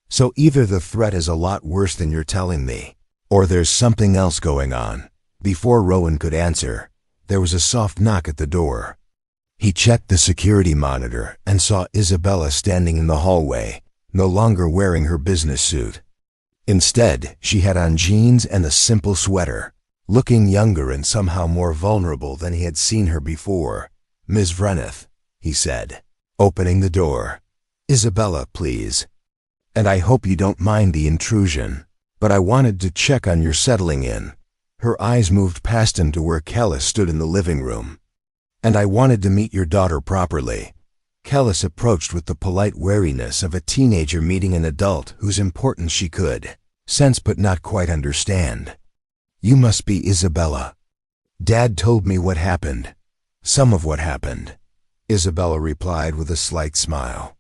"So either the threat is a lot worse than you're telling me, or there's something else going on." Before Rowan could answer, there was a soft knock at the door. He checked the security monitor and saw Isabella standing in the hallway, no longer wearing her business suit. Instead, she had on jeans and a simple sweater, looking younger and somehow more vulnerable than he had seen her before. "Ms. Vreneth," he said, opening the door. "Isabella, please. And I hope you don't mind the intrusion, but I wanted to check on your settling in." Her eyes moved past him to where Callis stood in the living room. "And I wanted to meet your daughter properly." Callis approached with the polite wariness of a teenager meeting an adult whose importance she could sense but not quite understand. "You must be Isabella. Dad told me what happened. Some of what happened," Isabella replied with a slight smile.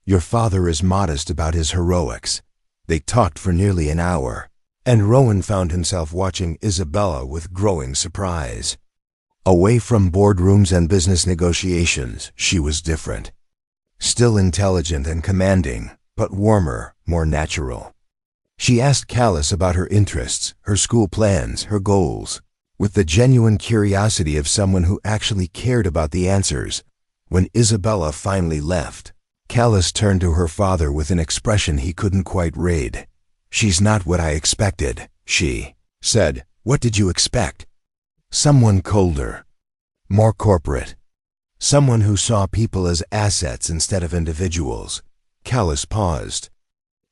"Your father is modest about his heroics." They talked for nearly an hour, and Rowan found himself watching Isabella with growing surprise. Away from boardrooms and business negotiations, she was different. Still intelligent and commanding, but warmer, more natural. She asked Callis about her interests, her school plans, her goals, with the genuine curiosity of someone who actually cared about the answers. When Isabella finally left, Callis turned to her father with an expression he couldn't quite read. "She's not what I expected," she said. "What did you expect?" "Someone colder, more corporate. Someone who saw people as assets instead of individuals." Callis paused.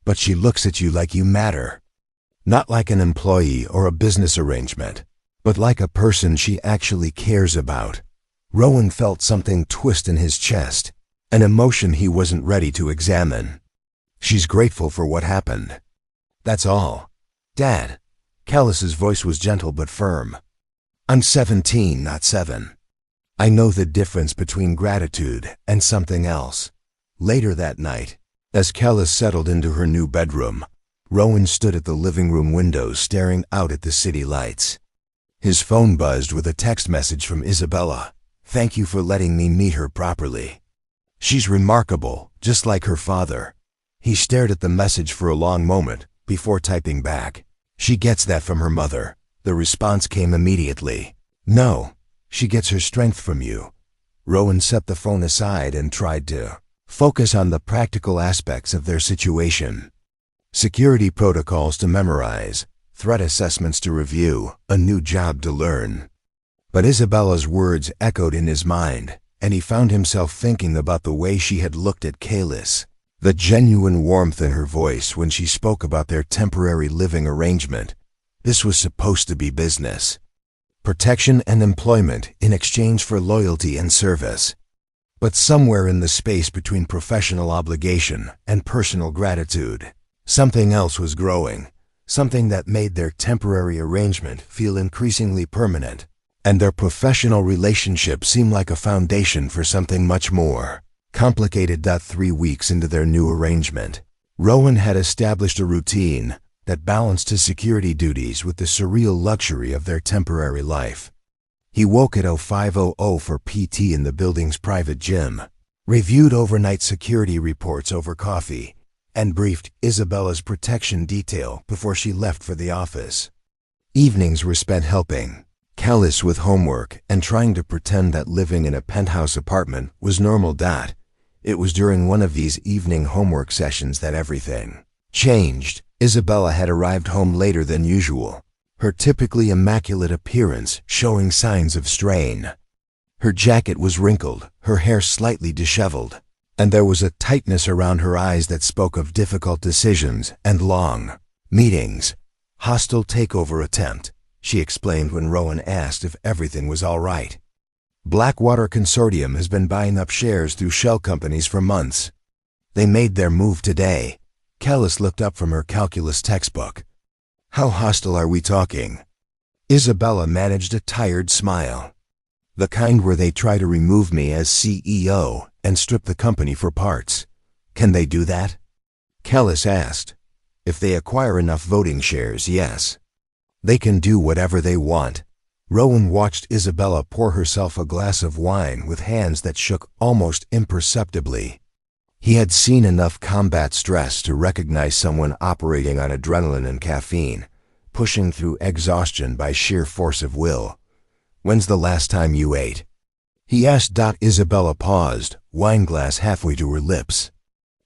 "But she looks at you like you matter. Not like an employee or a business arrangement, but like a person she actually cares about." Rowan felt something twist in his chest, an emotion he wasn't ready to examine. "She's grateful for what happened. That's all." "Dad," Callis's voice was gentle but firm. "I'm 17, not 7. I know the difference between gratitude and something else." Later that night, as Callis settled into her new bedroom, Rowan stood at the living room windows staring out at the city lights. His phone buzzed with a text message from Isabella. "Thank you for letting me meet her properly. She's remarkable, just like her father." He stared at the message for a long moment before typing back, "She gets that from her mother." The response came immediately. "No, she gets her strength from you." Rowan set the phone aside and tried to focus on the practical aspects of their situation. Security protocols to memorize, threat assessments to review, a new job to learn. But Isabella's words echoed in his mind, and he found himself thinking about the way she had looked at Callis, the genuine warmth in her voice when she spoke about their temporary living arrangement. This was supposed to be business. Protection and employment in exchange for loyalty and service. But somewhere in the space between professional obligation and personal gratitude, something else was growing, something that made their temporary arrangement feel increasingly permanent, and their professional relationship seem like a foundation for something much more complicated. 3 weeks into their new arrangement, Rowan had established a routine that balanced his security duties with the surreal luxury of their temporary life. He woke at 05:00 for PT in the building's private gym, reviewed overnight security reports over coffee, and briefed Isabella's protection detail before she left for the office. Evenings were spent helping Callis with homework and trying to pretend that living in a penthouse apartment was normal. It was during one of these evening homework sessions that everything changed. Isabella had arrived home later than usual, her typically immaculate appearance showing signs of strain. Her jacket was wrinkled, her hair slightly disheveled, and there was a tightness around her eyes that spoke of difficult decisions and long meetings. Hostile takeover attempt, she explained when Rowan asked if everything was all right. Blackwater Consortium has been buying up shares through shell companies for months. They made their move today. Callis looked up from her calculus textbook. How hostile are we talking? Isabella managed a tired smile. The kind where they try to remove me as CEO and strip the company for parts. Can they do that? Callis asked. If they acquire enough voting shares, yes. They can do whatever they want. Rowan watched Isabella pour herself a glass of wine with hands that shook almost imperceptibly. He had seen enough combat stress to recognize someone operating on adrenaline and caffeine, pushing through exhaustion by sheer force of will. When's the last time you ate? He asked. Isabella paused, wine glass halfway to her lips.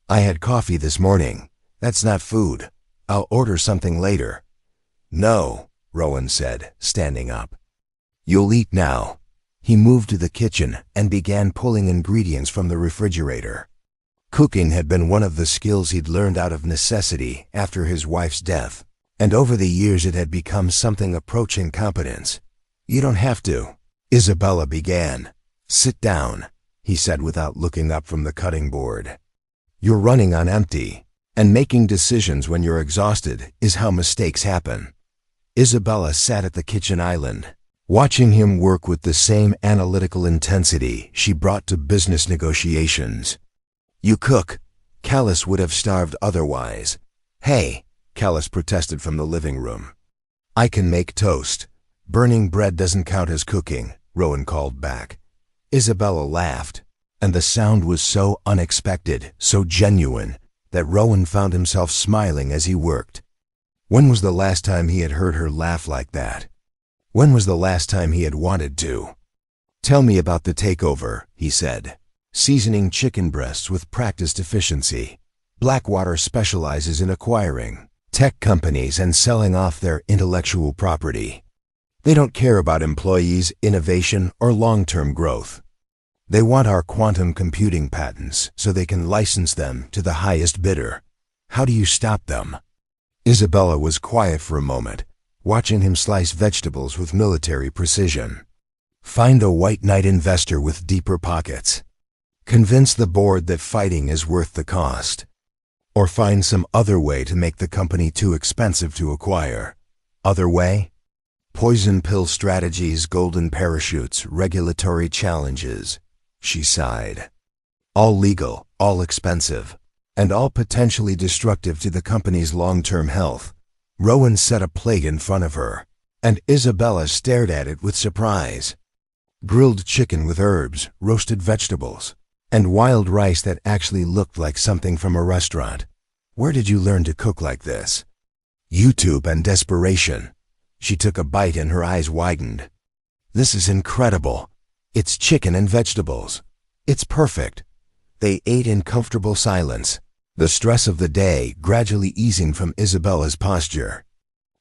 I had coffee this morning. That's not food. I'll order something later. No, Rowan said, standing up. You'll eat now. He moved to the kitchen and began pulling ingredients from the refrigerator. Cooking had been one of the skills he'd learned out of necessity after his wife's death, and over the years it had become something approaching competence. You don't have to, Isabella began. Sit down, he said without looking up from the cutting board. You're running on empty, and making decisions when you're exhausted is how mistakes happen. Isabella sat at the kitchen island, watching him work with the same analytical intensity she brought to business negotiations. You cook. Callis would have starved otherwise. Hey, Callis protested from the living room. I can make toast. Burning bread doesn't count as cooking, Rowan called back. Isabella laughed, and the sound was so unexpected, so genuine, that Rowan found himself smiling as he worked. When was the last time he had heard her laugh like that? When was the last time he had wanted to? Tell me about the takeover, he said. Seasoning chicken breasts with practiced efficiency. Blackwater specializes in acquiring tech companies and selling off their intellectual property. They don't care about employees, innovation, or long-term growth. They want our quantum computing patents so they can license them to the highest bidder. How do you stop them? Isabella was quiet for a moment, watching him slice vegetables with military precision. Find a white knight investor with deeper pockets. Convince the board that fighting is worth the cost. Or find some other way to make the company too expensive to acquire. Other way? Poison pill strategies, golden parachutes, regulatory challenges. She sighed. All legal, all expensive, and all potentially destructive to the company's long-term health. Rowan set a plate in front of her, and Isabella stared at it with surprise. Grilled chicken with herbs, roasted vegetables, and wild rice that actually looked like something from a restaurant. Where did you learn to cook like this? YouTube and desperation. She took a bite and her eyes widened. This is incredible. It's chicken and vegetables. It's perfect. They ate in comfortable silence, the stress of the day gradually easing from Isabella's posture.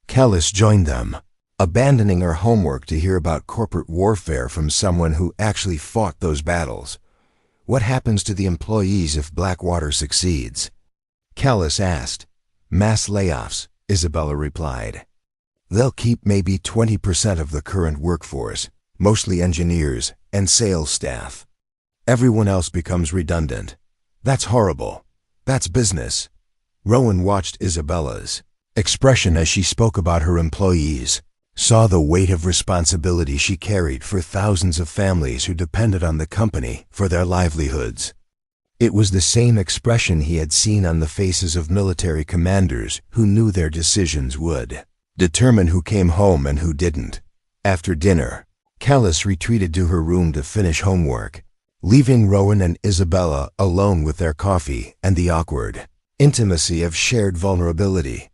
Callis joined them, abandoning her homework to hear about corporate warfare from someone who actually fought those battles. What happens to the employees if Blackwater succeeds? Callis asked. Mass layoffs, Isabella replied. They'll keep maybe 20% of the current workforce, mostly engineers and sales staff. Everyone else becomes redundant. That's horrible. That's business. Rowan watched Isabella's expression as she spoke about her employees, saw the weight of responsibility she carried for thousands of families who depended on the company for their livelihoods. It was the same expression he had seen on the faces of military commanders who knew their decisions would determine who came home and who didn't. After dinner, Callis retreated to her room to finish homework, leaving Rowan and Isabella alone with their coffee and the awkward intimacy of shared vulnerability.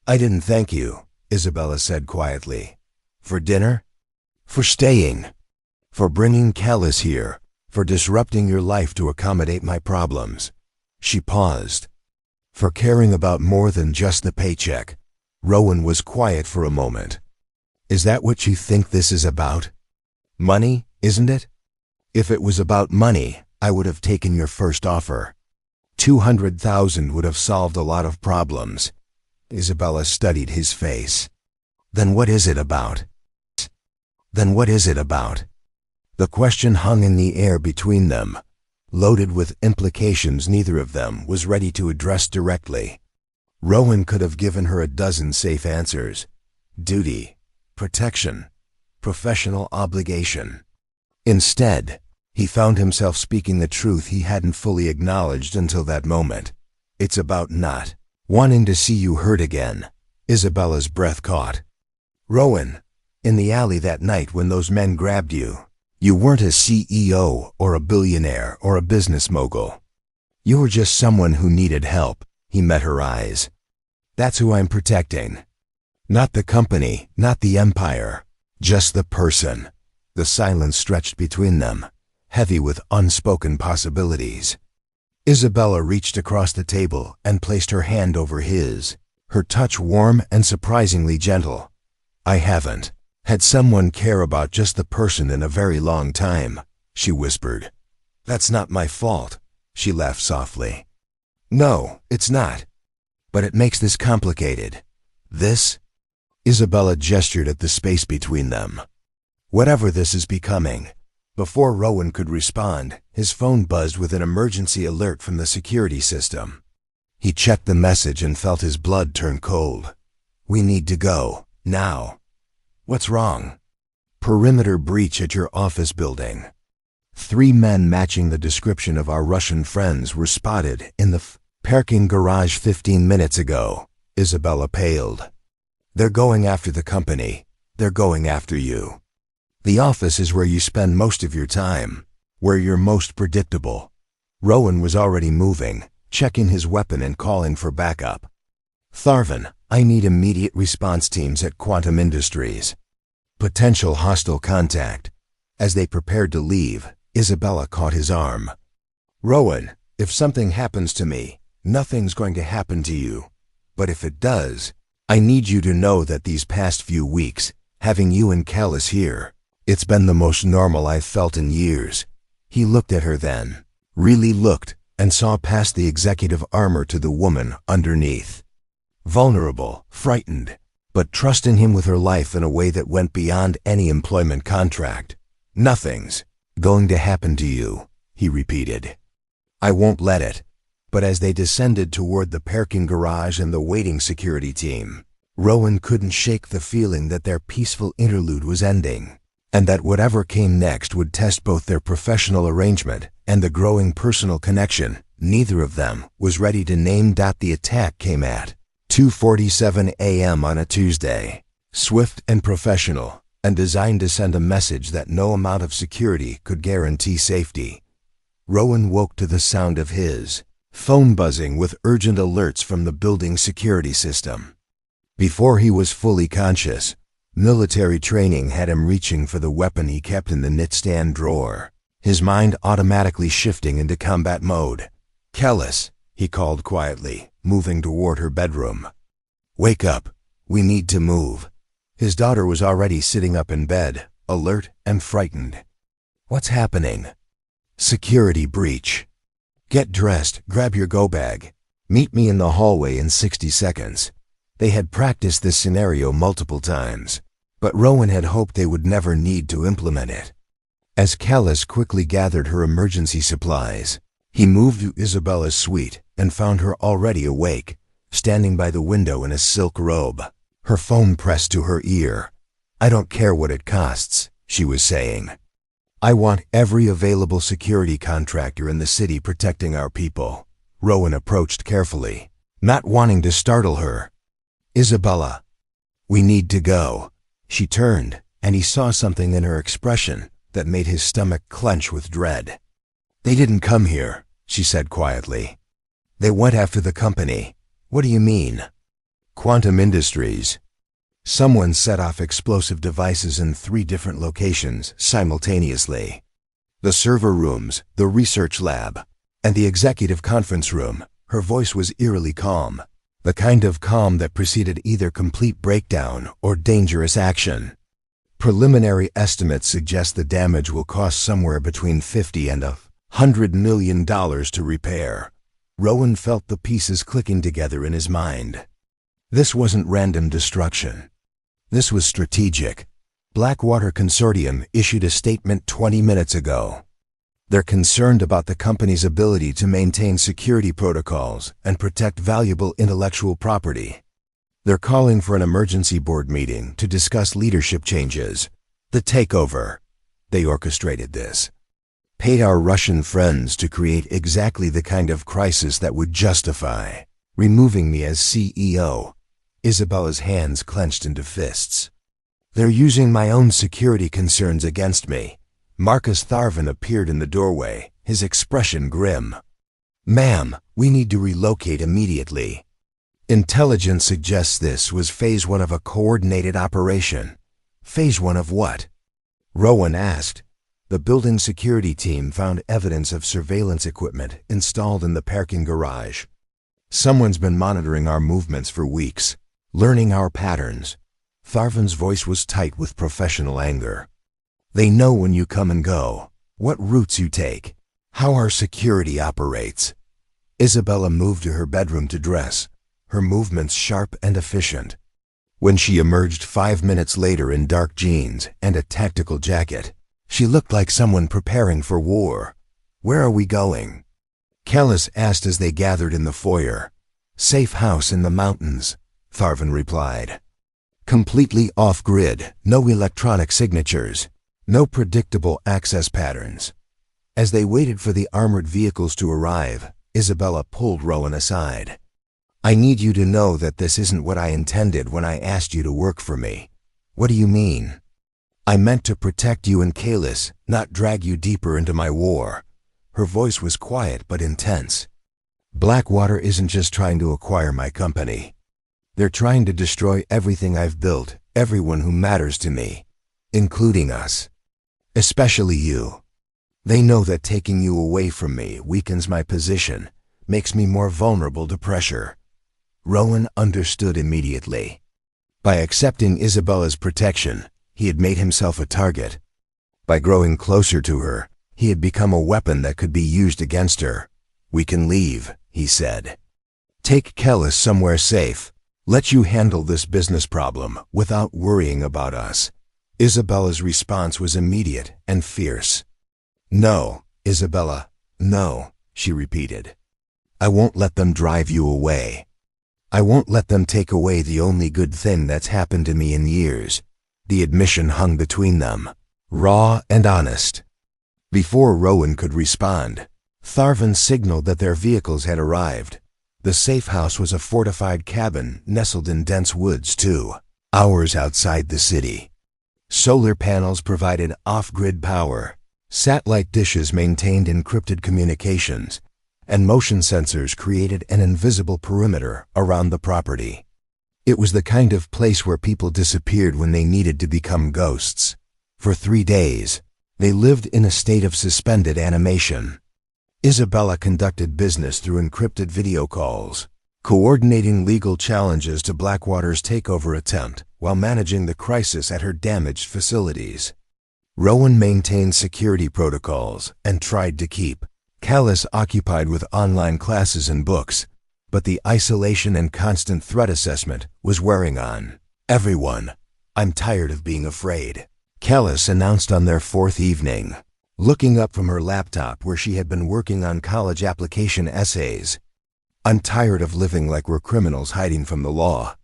"I didn't thank you," Isabella said quietly. "For dinner? For staying? For bringing Callis here? For disrupting your life to accommodate my problems?" She paused. "For caring about more than just the paycheck." Rowan was quiet for a moment. "Is that what you think this is about? Money, isn't it? If it was about money, I would have taken your first offer. 200,000 would have solved a lot of problems." Isabella studied his face. "Then what is it about? Then what is it about?" The question hung in the air between them, loaded with implications neither of them was ready to address directly. Rowan could have given her a dozen safe answers: duty, protection, professional obligation. Instead, he found himself speaking the truth he hadn't fully acknowledged until that moment. "It's about not wanting to see you hurt again." Isabella's breath caught. "Rowan, in the alley that night when those men grabbed you, you weren't a CEO or a billionaire or a business mogul. You were just someone who needed help." He met her eyes. "That's who I'm protecting. Not the company, not the empire, just the person." The silence stretched between them, heavy with unspoken possibilities. Isabella reached across the table and placed her hand over his, her touch warm and surprisingly gentle. "I haven't had someone care about just the person in a very long time," she whispered. "That's not my fault." She laughed softly. "No, it's not. But it makes this complicated. This?" Isabella gestured at the space between them. "Whatever this is becoming." Before Rowan could respond, his phone buzzed with an emergency alert from the security system. He checked the message and felt his blood turn cold. "We need to go, now." "What's wrong?" "Perimeter breach at your office building. 3 men matching the description of our Russian friends were spotted in the parking garage 15 minutes ago." Isabella paled. "They're going after the company. They're going after you. The office is where you spend most of your time, where you're most predictable." Rowan was already moving, checking his weapon and calling for backup. "Tharvin, I need immediate response teams at Quantum Industries. Potential hostile contact." As they prepared to leave, Isabella caught his arm. "Rowan, if something happens to me, nothing's going to happen to you. But if it does, I need you to know that these past few weeks, having you and Callis here, it's been the most normal I've felt in years." He looked at her then, really looked, and saw past the executive armor to the woman underneath. Vulnerable, frightened, but trusting him with her life in a way that went beyond any employment contract. "Nothing's going to happen to you," he repeated. "I won't let it." But as they descended toward the parking garage and the waiting security team, Rowan couldn't shake the feeling that their peaceful interlude was ending, and that whatever came next would test both their professional arrangement and the growing personal connection neither of them was ready to name. The attack came at 2:47 a.m. on a Tuesday, swift and professional, and designed to send a message that no amount of security could guarantee safety. Rowan woke to the sound of his phone buzzing with urgent alerts from the building security system. Before he was fully conscious, military training had him reaching for the weapon he kept in the nightstand drawer, his mind automatically shifting into combat mode. "Callis," he called quietly, moving toward her bedroom. "Wake up. We need to move." His daughter was already sitting up in bed, alert and frightened. "What's happening?" "Security breach." "Get dressed, grab your go-bag. Meet me in the hallway in 60 seconds. They had practiced this scenario multiple times, but Rowan had hoped they would never need to implement it. As Callis quickly gathered her emergency supplies, he moved to Isabella's suite and found her already awake, standing by the window in a silk robe, her phone pressed to her ear. "I don't care what it costs," she was saying. I want every available security contractor in the city protecting our people. Rowan approached carefully, not wanting to startle her. Isabella, we need to go. She turned, and he saw something in her expression that made his stomach clench with dread. They didn't come here, she said quietly. They went after the company. What do you mean? Quantum Industries. Someone set off explosive devices in 3 different locations simultaneously. The server rooms, the research lab, and the executive conference room. Her voice was eerily calm, the kind of calm that preceded either complete breakdown or dangerous action. Preliminary estimates suggest the damage will cost somewhere between $50 and $100 million to repair. Rowan felt the pieces clicking together in his mind. This wasn't random destruction. This was strategic. Blackwater Consortium issued a statement 20 minutes ago. They're concerned about the company's ability to maintain security protocols and protect valuable intellectual property. They're calling for an emergency board meeting to discuss leadership changes. The takeover. They orchestrated this. Paid our Russian friends to create exactly the kind of crisis that would justify removing me as CEO. Isabella's hands clenched into fists. They're using my own security concerns against me. Marcus Tharvin appeared in the doorway, his expression grim. Ma'am, we need to relocate immediately. Intelligence suggests this was phase 1 of a coordinated operation. Phase 1 of what? Rowan asked. The building security team found evidence of surveillance equipment installed in the parking garage. Someone's been monitoring our movements for weeks, learning our patterns. Tharvin's voice was tight with professional anger. They know when you come and go, what routes you take, how our security operates. Isabella moved to her bedroom to dress, her movements sharp and efficient. When she emerged 5 minutes later in dark jeans and a tactical jacket, she looked like someone preparing for war. Where are we going? Kellis asked as they gathered in the foyer. Safe house in the mountains, Tharvin replied. Completely off-grid, no electronic signatures, no predictable access patterns. As they waited for the armored vehicles to arrive, Isabella pulled Rowan aside. I need you to know that this isn't what I intended when I asked you to work for me. What do you mean? I meant to protect you and Kalis, not drag you deeper into my war. Her voice was quiet but intense. Blackwater isn't just trying to acquire my company. They're trying to destroy everything I've built, everyone who matters to me, including us. Especially you. They know that taking you away from me weakens my position, makes me more vulnerable to pressure. Rowan understood immediately. By accepting Isabella's protection, he had made himself a target. By growing closer to her, he had become a weapon that could be used against her. We can leave, he said. Take Kellis somewhere safe. Let you handle this business problem without worrying about us. Isabella's response was immediate and fierce. No, Isabella, no, she repeated. I won't let them drive you away. I won't let them take away the only good thing that's happened to me in years. The admission hung between them, raw and honest. Before Rowan could respond, Tharvin signaled that their vehicles had arrived. The safe house was a fortified cabin nestled in dense woods 2 hours outside the city. Solar panels provided off-grid power, satellite dishes maintained encrypted communications, and motion sensors created an invisible perimeter around the property. It was the kind of place where people disappeared when they needed to become ghosts. For 3 days, they lived in a state of suspended animation. Isabella conducted business through encrypted video calls, coordinating legal challenges to Blackwater's takeover attempt while managing the crisis at her damaged facilities. Rowan maintained security protocols and tried to keep Kellis occupied with online classes and books, but the isolation and constant threat assessment was wearing on everyone. I'm tired of being afraid, Kellis announced on their 4th evening, looking up from her laptop where she had been working on college application essays. I'm tired of living like we're criminals hiding from the law.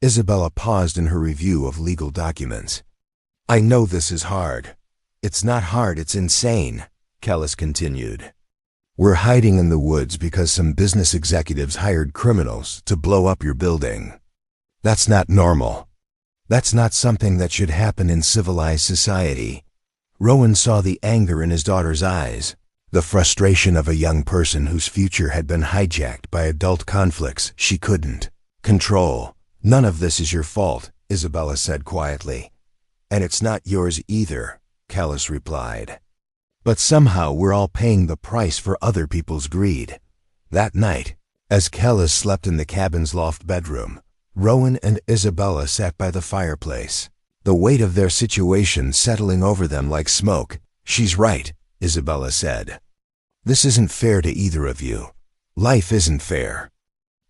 Isabella paused in her review of legal documents. I know this is hard. It's not hard, it's insane, Kellis continued. We're hiding in the woods because some business executives hired criminals to blow up your building. That's not normal. That's not something that should happen in civilized society. Rowan saw the anger in his daughter's eyes, the frustration of a young person whose future had been hijacked by adult conflicts she couldn't control. None of this is your fault, Isabella said quietly. And it's not yours either, Kellis replied. But somehow we're all paying the price for other people's greed. That night, as Kellis slept in the cabin's loft bedroom, Rowan and Isabella sat by the fireplace, the weight of their situation settling over them like smoke. She's right, Isabella said. This isn't fair to either of you. Life isn't fair.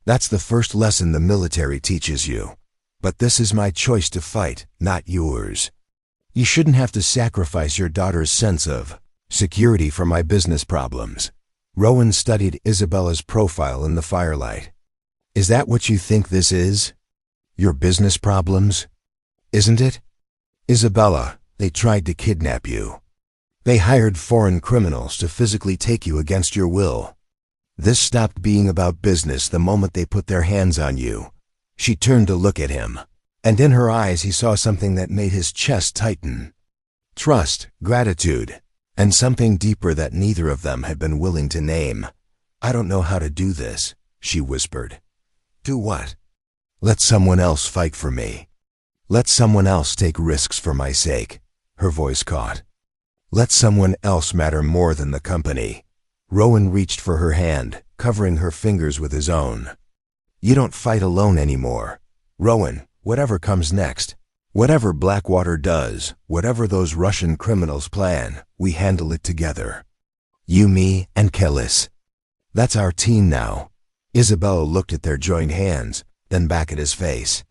That's the first lesson the military teaches you. But this is my choice to fight, not yours. You shouldn't have to sacrifice your daughter's sense of security for my business problems. Rowan studied Isabella's profile in the firelight. Is that what you think this is? Your business problems? Isn't it? Isabella, they tried to kidnap you. They hired foreign criminals to physically take you against your will. This stopped being about business the moment they put their hands on you. She turned to look at him, and in her eyes he saw something that made his chest tighten. Trust, gratitude, and something deeper that neither of them had been willing to name. I don't know how to do this, she whispered. Do what? Let someone else fight for me. Let someone else take risks for my sake, her voice caught. Let someone else matter more than the company. Rowan reached for her hand, covering her fingers with his own. You don't fight alone anymore. Rowan, whatever comes next, whatever Blackwater does, whatever those Russian criminals plan, we handle it together. You, me, and Kellis. That's our team now. Isabella looked at their joined hands, then back at his face.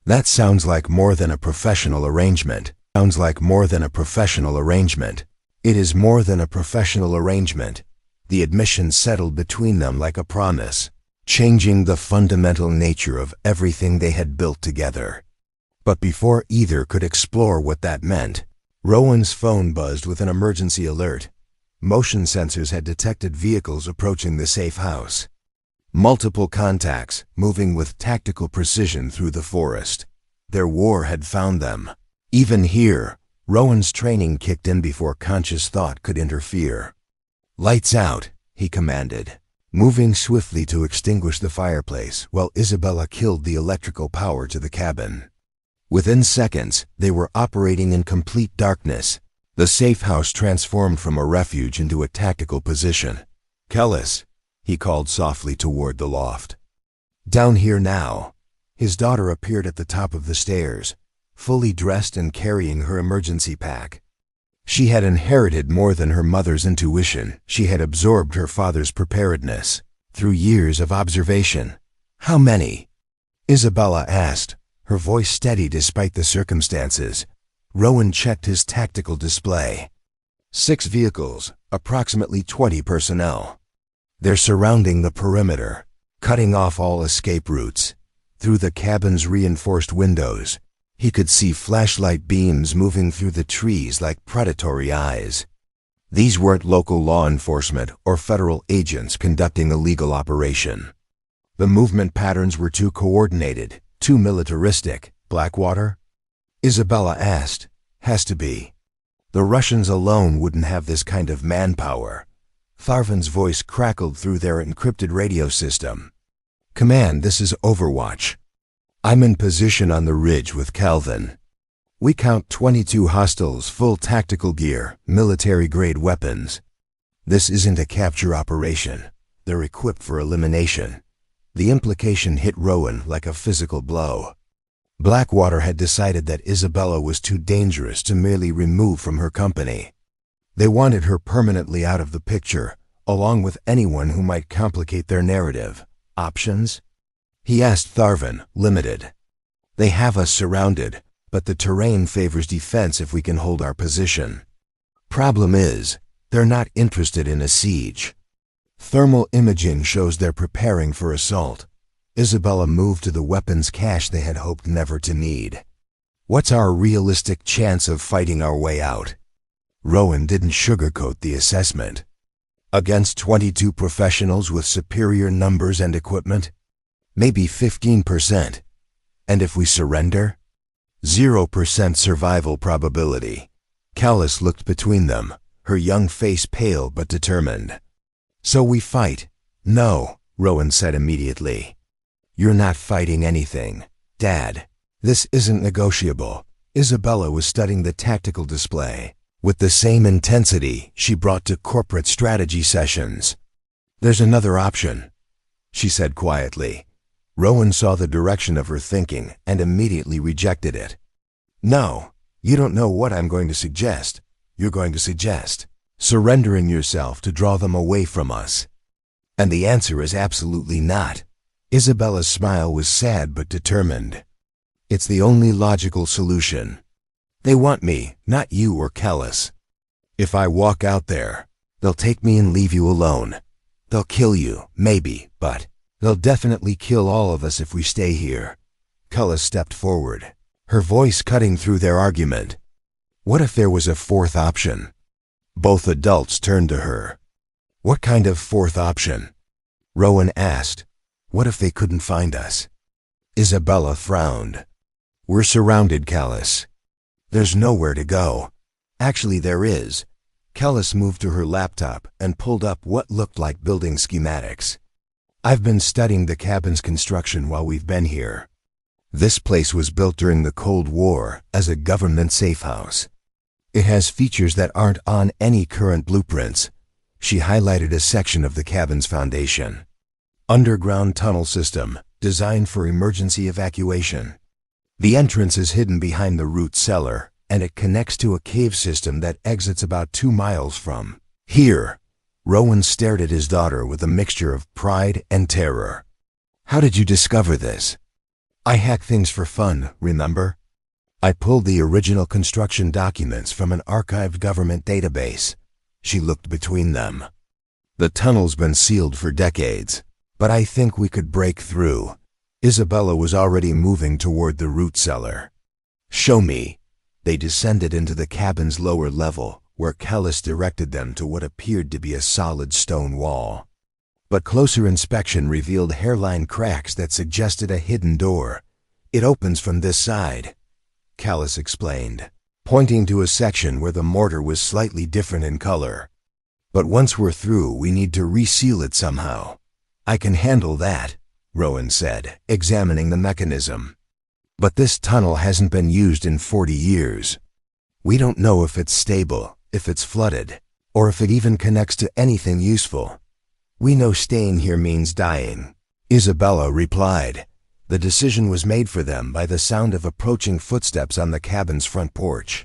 That sounds like more than a professional arrangement. Sounds like more than a professional arrangement. It is more than a professional arrangement. The admission settled between them like a promise, changing the fundamental nature of everything they had built together. But before either could explore what that meant, Rowan's phone buzzed with an emergency alert. Motion sensors had detected vehicles approaching the safe house. Multiple contacts, moving with tactical precision through the forest. Their war had found them. Even here, Rowan's training kicked in before conscious thought could interfere. Lights out, he commanded, moving swiftly to extinguish the fireplace while Isabella killed the electrical power to the cabin. Within seconds, they were operating in complete darkness. The safe house transformed from a refuge into a tactical position. Kellis, he called softly toward the loft. Down here now. His daughter appeared at the top of the stairs, fully dressed and carrying her emergency pack. She had inherited more than her mother's intuition. She had absorbed her father's preparedness through years of observation. How many? Isabella asked, her voice steady despite the circumstances. Rowan checked his tactical display. 6 vehicles, approximately 20 personnel. They're surrounding the perimeter, cutting off all escape routes. Through the cabin's reinforced windows, he could see flashlight beams moving through the trees like predatory eyes. These weren't local law enforcement or federal agents conducting a legal operation. The movement patterns were too coordinated, too militaristic. Blackwater? Isabella asked. Has to be. The Russians alone wouldn't have this kind of manpower. Tharvan's voice crackled through their encrypted radio system. Command, this is Overwatch. I'm in position on the ridge with Calvin. We count 22 hostiles, full tactical gear, military-grade weapons. This isn't a capture operation. They're equipped for elimination. The implication hit Rowan like a physical blow. Blackwater had decided that Isabella was too dangerous to merely remove from her company. They wanted her permanently out of the picture, along with anyone who might complicate their narrative. Options? He asked Tharvan, limited. They have us surrounded, but the terrain favors defense if we can hold our position. Problem is, they're not interested in a siege. Thermal imaging shows they're preparing for assault. Isabella moved to the weapons cache they had hoped never to need. What's our realistic chance of fighting our way out? Rowan didn't sugarcoat the assessment. Against 22 professionals with superior numbers and equipment? Maybe 15%. And if we surrender? 0% survival probability. Callus looked between them, her young face pale but determined. So we fight? No, Rowan said immediately. You're not fighting anything, Dad. This isn't negotiable. Isabella was studying the tactical display with the same intensity she brought to corporate strategy sessions. There's another option, she said quietly. Rowan saw the direction of her thinking and immediately rejected it. No, you don't know what I'm going to suggest. You're going to suggest surrendering yourself to draw them away from us. And the answer is absolutely not. Isabella's smile was sad but determined. It's the only logical solution. They want me, not you or Callus. If I walk out there, they'll take me and leave you alone. They'll kill you, maybe, but they'll definitely kill all of us if we stay here. Callus stepped forward, her voice cutting through their argument. What if there was a fourth option? Both adults turned to her. What kind of fourth option? Rowan asked. What if they couldn't find us? Isabella frowned. We're surrounded, Callus. There's nowhere to go. Actually, there is. Callus moved to her laptop and pulled up what looked like building schematics. I've been studying the cabin's construction while we've been here. This place was built during the Cold War as a government safe house. It has features that aren't on any current blueprints. She highlighted a section of the cabin's foundation. Underground tunnel system, designed for emergency evacuation. The entrance is hidden behind the root cellar, and it connects to a cave system that exits about 2 miles from here. Rowan stared at his daughter with a mixture of pride and terror. How did you discover this? I hack things for fun, remember? I pulled the original construction documents from an archived government database. She looked between them. The tunnel's been sealed for decades, but I think we could break through. Isabella was already moving toward the root cellar. Show me. They descended into the cabin's lower level, where Callus directed them to what appeared to be a solid stone wall. But closer inspection revealed hairline cracks that suggested a hidden door. It opens from this side, Callus explained, pointing to a section where the mortar was slightly different in color. But once we're through, we need to reseal it somehow. I can handle that, Rowan said, examining the mechanism. But this tunnel hasn't been used in 40 years. We don't know if it's stable, if it's flooded, or if it even connects to anything useful. We know staying here means dying, Isabella replied. The decision was made for them by the sound of approaching footsteps on the cabin's front porch.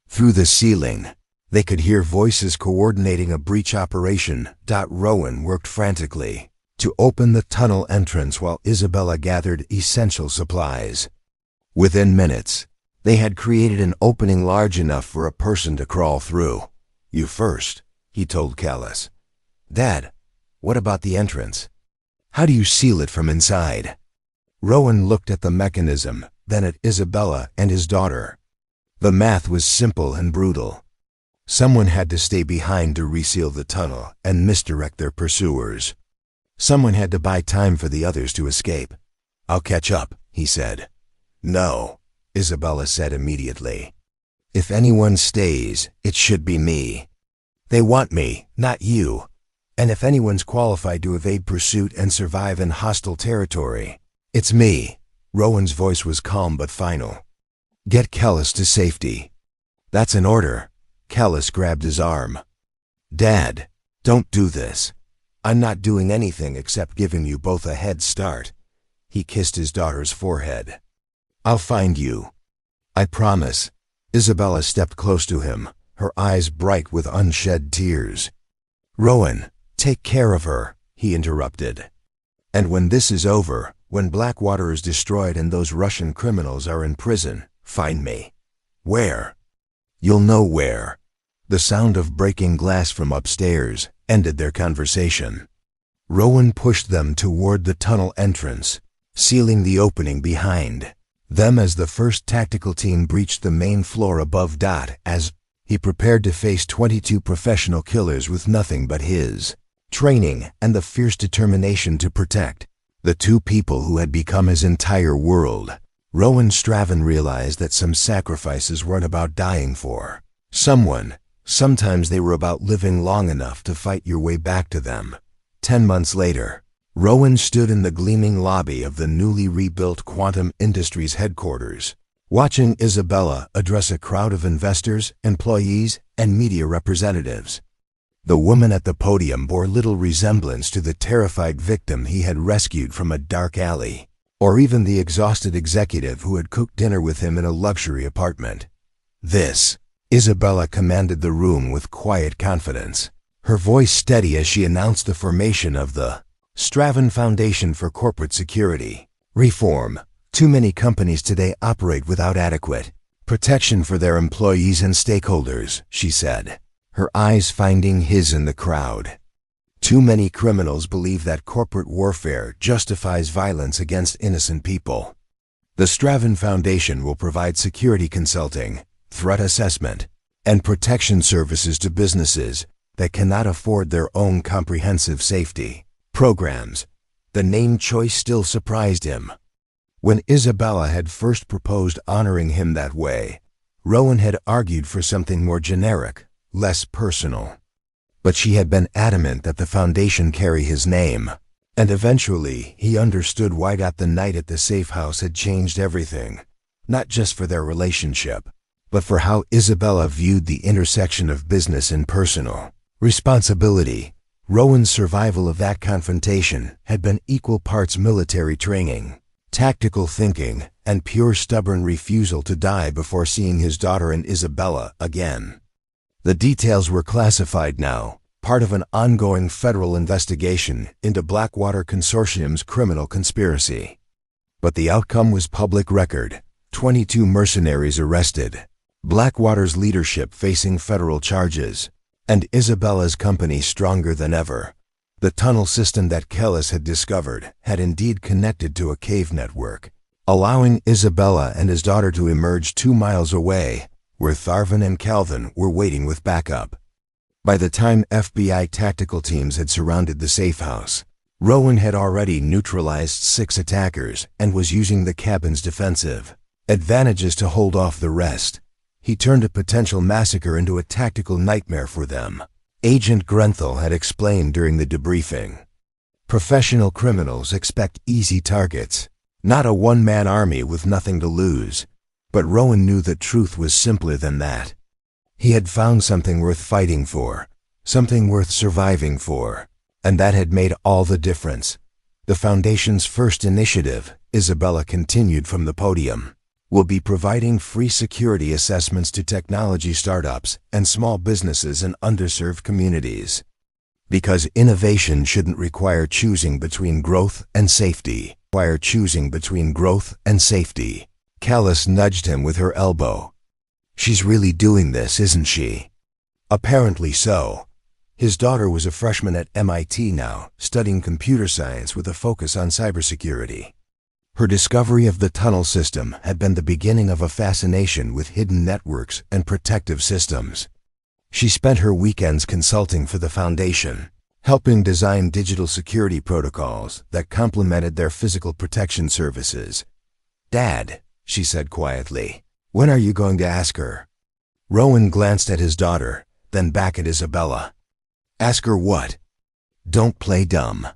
Through the ceiling, they could hear voices coordinating a breach operation. Rowan worked frantically to open the tunnel entrance while Isabella gathered essential supplies. Within minutes, they had created an opening large enough for a person to crawl through. You first, he told Callus. Dad, what about the entrance? How do you seal it from inside? Rowan looked at the mechanism, then at Isabella and his daughter. The math was simple and brutal. Someone had to stay behind to reseal the tunnel and misdirect their pursuers. Someone had to buy time for the others to escape. I'll catch up, he said. No, Isabella said immediately. If anyone stays, it should be me. They want me, not you. And if anyone's qualified to evade pursuit and survive in hostile territory, it's me. Rowan's voice was calm but final. Get Callus to safety. That's an order. Callus grabbed his arm. Dad, don't do this. I'm not doing anything except giving you both a head start. He kissed his daughter's forehead. I'll find you. I promise. Isabella stepped close to him, her eyes bright with unshed tears. Rowan, take care of her, he interrupted. And when this is over, when Blackwater is destroyed and those Russian criminals are in prison, find me. Where? You'll know where. The sound of breaking glass from upstairs ended their conversation. Rowan pushed them toward the tunnel entrance, sealing the opening behind them as the first tactical team breached the main floor above. As He prepared to face 22 professional killers with nothing but his training and the fierce determination to protect the two people who had become his entire world. Rowan Straven realized that some sacrifices weren't about dying for someone. Sometimes they were about living long enough to fight your way back to them. 10 months later, Rowan stood in the gleaming lobby of the newly rebuilt Quantum Industries headquarters, watching Isabella address a crowd of investors, employees, and media representatives. The woman at the podium bore little resemblance to the terrified victim he had rescued from a dark alley, or even the exhausted executive who had cooked dinner with him in a luxury apartment. Isabella commanded the room with quiet confidence, her voice steady as she announced the formation of the Straven Foundation for Corporate Security Reform. Too many companies today operate without adequate protection for their employees and stakeholders, she said, her eyes finding his in the crowd. Too many criminals believe that corporate warfare justifies violence against innocent people. The Straven Foundation will provide security consulting, threat assessment, and protection services to businesses that cannot afford their own comprehensive safety programs. The name choice still surprised him. When Isabella had first proposed honoring him that way, Rowan had argued for something more generic, less personal. But she had been adamant that the foundation carry his name, and eventually he understood why the night at the safe house had changed everything, not just for their relationship, but for how Isabella viewed the intersection of business and personal responsibility. Rowan's survival of that confrontation had been equal parts military training, tactical thinking, and pure stubborn refusal to die before seeing his daughter and Isabella again. The details were classified now, part of an ongoing federal investigation into Blackwater Consortium's criminal conspiracy. But the outcome was public record: 22 mercenaries arrested, Blackwater's leadership facing federal charges, and Isabella's company stronger than ever. The tunnel system that Kellis had discovered had indeed connected to a cave network, allowing Isabella and his daughter to emerge 2 miles away, where Tharvin and Calvin were waiting with backup. By the time FBI tactical teams had surrounded the safe house, Rowan had already neutralized 6 attackers and was using the cabin's defensive advantages to hold off the rest. He turned a potential massacre into a tactical nightmare for them. Agent Grenthal had explained during the debriefing. Professional criminals expect easy targets, not a one-man army with nothing to lose. But Rowan knew that truth was simpler than that. He had found something worth fighting for, something worth surviving for, and that had made all the difference. The Foundation's first initiative, Isabella continued from the podium, will be providing free security assessments to technology startups and small businesses in underserved communities. Because innovation shouldn't require choosing between growth and safety. Kellis nudged him with her elbow. She's really doing this, isn't she? Apparently so. His daughter was a freshman at MIT now, studying computer science with a focus on cybersecurity. Her discovery of the tunnel system had been the beginning of a fascination with hidden networks and protective systems. She spent her weekends consulting for the Foundation, helping design digital security protocols that complemented their physical protection services. "Dad," she said quietly, "when are you going to ask her?" Rowan glanced at his daughter, then back at Isabella. "Ask her what?" "Don't play dumb.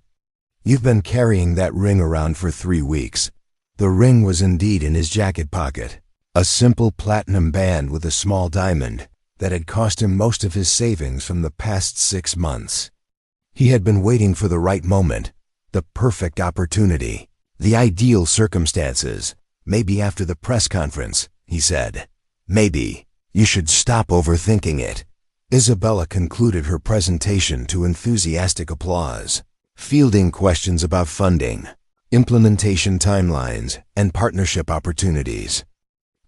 You've been carrying that ring around for 3 weeks." The ring was indeed in his jacket pocket, a simple platinum band with a small diamond that had cost him most of his savings from the past 6 months. He had been waiting for the right moment, the perfect opportunity, the ideal circumstances. "Maybe after the press conference," he said. "Maybe. You should stop overthinking it." Isabella concluded her presentation to enthusiastic applause, fielding questions about funding, implementation timelines, and partnership opportunities.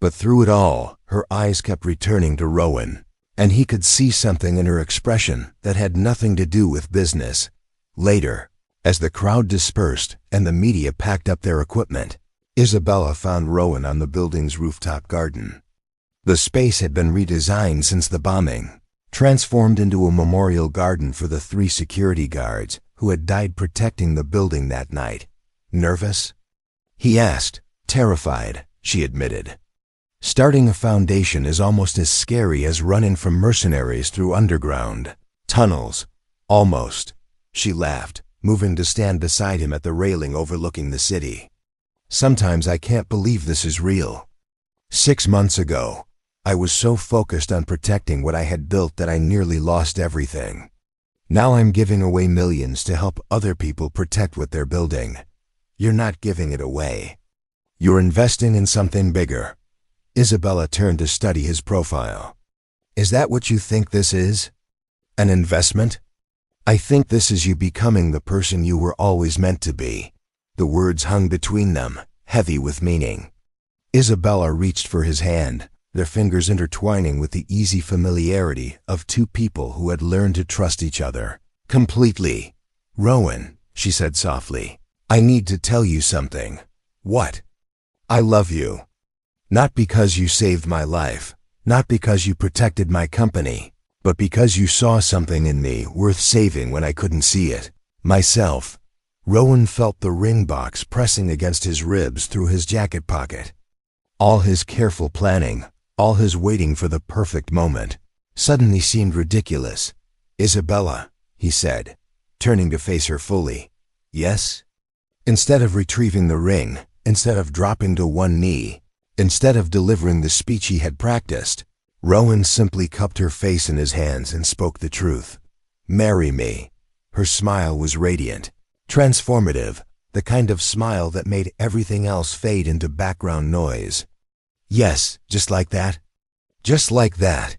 But through it all, her eyes kept returning to Rowan, and he could see something in her expression that had nothing to do with business. Later, as the crowd dispersed and the media packed up their equipment, Isabella found Rowan on the building's rooftop garden. The space had been redesigned since the bombing, transformed into a memorial garden for the 3 security guards who had died protecting the building that night. Nervous? He asked. Terrified, she admitted. Starting a foundation is almost as scary as running from mercenaries through underground tunnels. Almost. She laughed, moving to stand beside him at the railing overlooking the city. Sometimes I can't believe this is real. 6 months ago, I was so focused on protecting what I had built that I nearly lost everything. Now I'm giving away millions to help other people protect what they're building. You're not giving it away. You're investing in something bigger. Isabella turned to study his profile. Is that what you think this is? An investment? I think this is you becoming the person you were always meant to be. The words hung between them, heavy with meaning. Isabella reached for his hand, their fingers intertwining with the easy familiarity of 2 people who had learned to trust each other. Completely. Rowan, she said softly, I need to tell you something. What? I love you. Not because you saved my life, not because you protected my company, but because you saw something in me worth saving when I couldn't see it. Myself. Rowan felt the ring box pressing against his ribs through his jacket pocket. All his careful planning, all his waiting for the perfect moment, suddenly seemed ridiculous. Isabella, he said, turning to face her fully. Yes? Instead of retrieving the ring, instead of dropping to one knee, instead of delivering the speech he had practiced, Rowan simply cupped her face in his hands and spoke the truth. Marry me. Her smile was radiant, transformative, the kind of smile that made everything else fade into background noise. Yes, just like that. Just like that.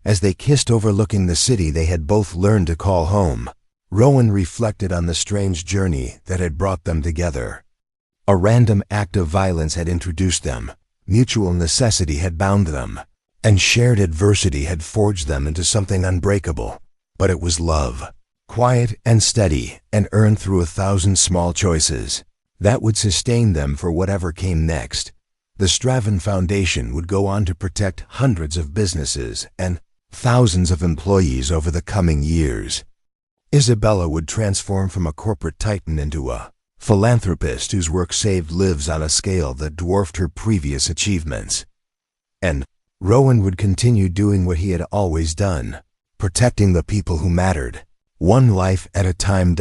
As they kissed overlooking the city they had both learned to call home, Rowan reflected on the strange journey that had brought them together. A random act of violence had introduced them, mutual necessity had bound them, and shared adversity had forged them into something unbreakable. But it was love, quiet and steady and earned through 1,000 small choices, that would sustain them for whatever came next. The Straven Foundation would go on to protect hundreds of businesses and thousands of employees over the coming years. Isabella would transform from a corporate titan into a philanthropist whose work saved lives on a scale that dwarfed her previous achievements. And Rowan would continue doing what he had always done, protecting the people who mattered, one life at a time.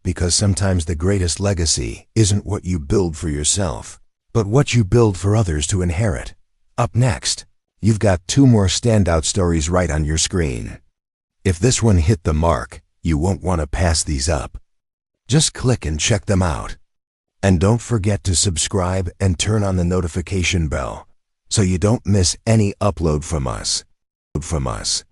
Because sometimes the greatest legacy isn't what you build for yourself, but what you build for others to inherit. Up next, you've got 2 more standout stories right on your screen. If this one hit the mark, you won't want to pass these up. Just click and check them out. And don't forget to subscribe and turn on the notification bell so you don't miss any upload from us.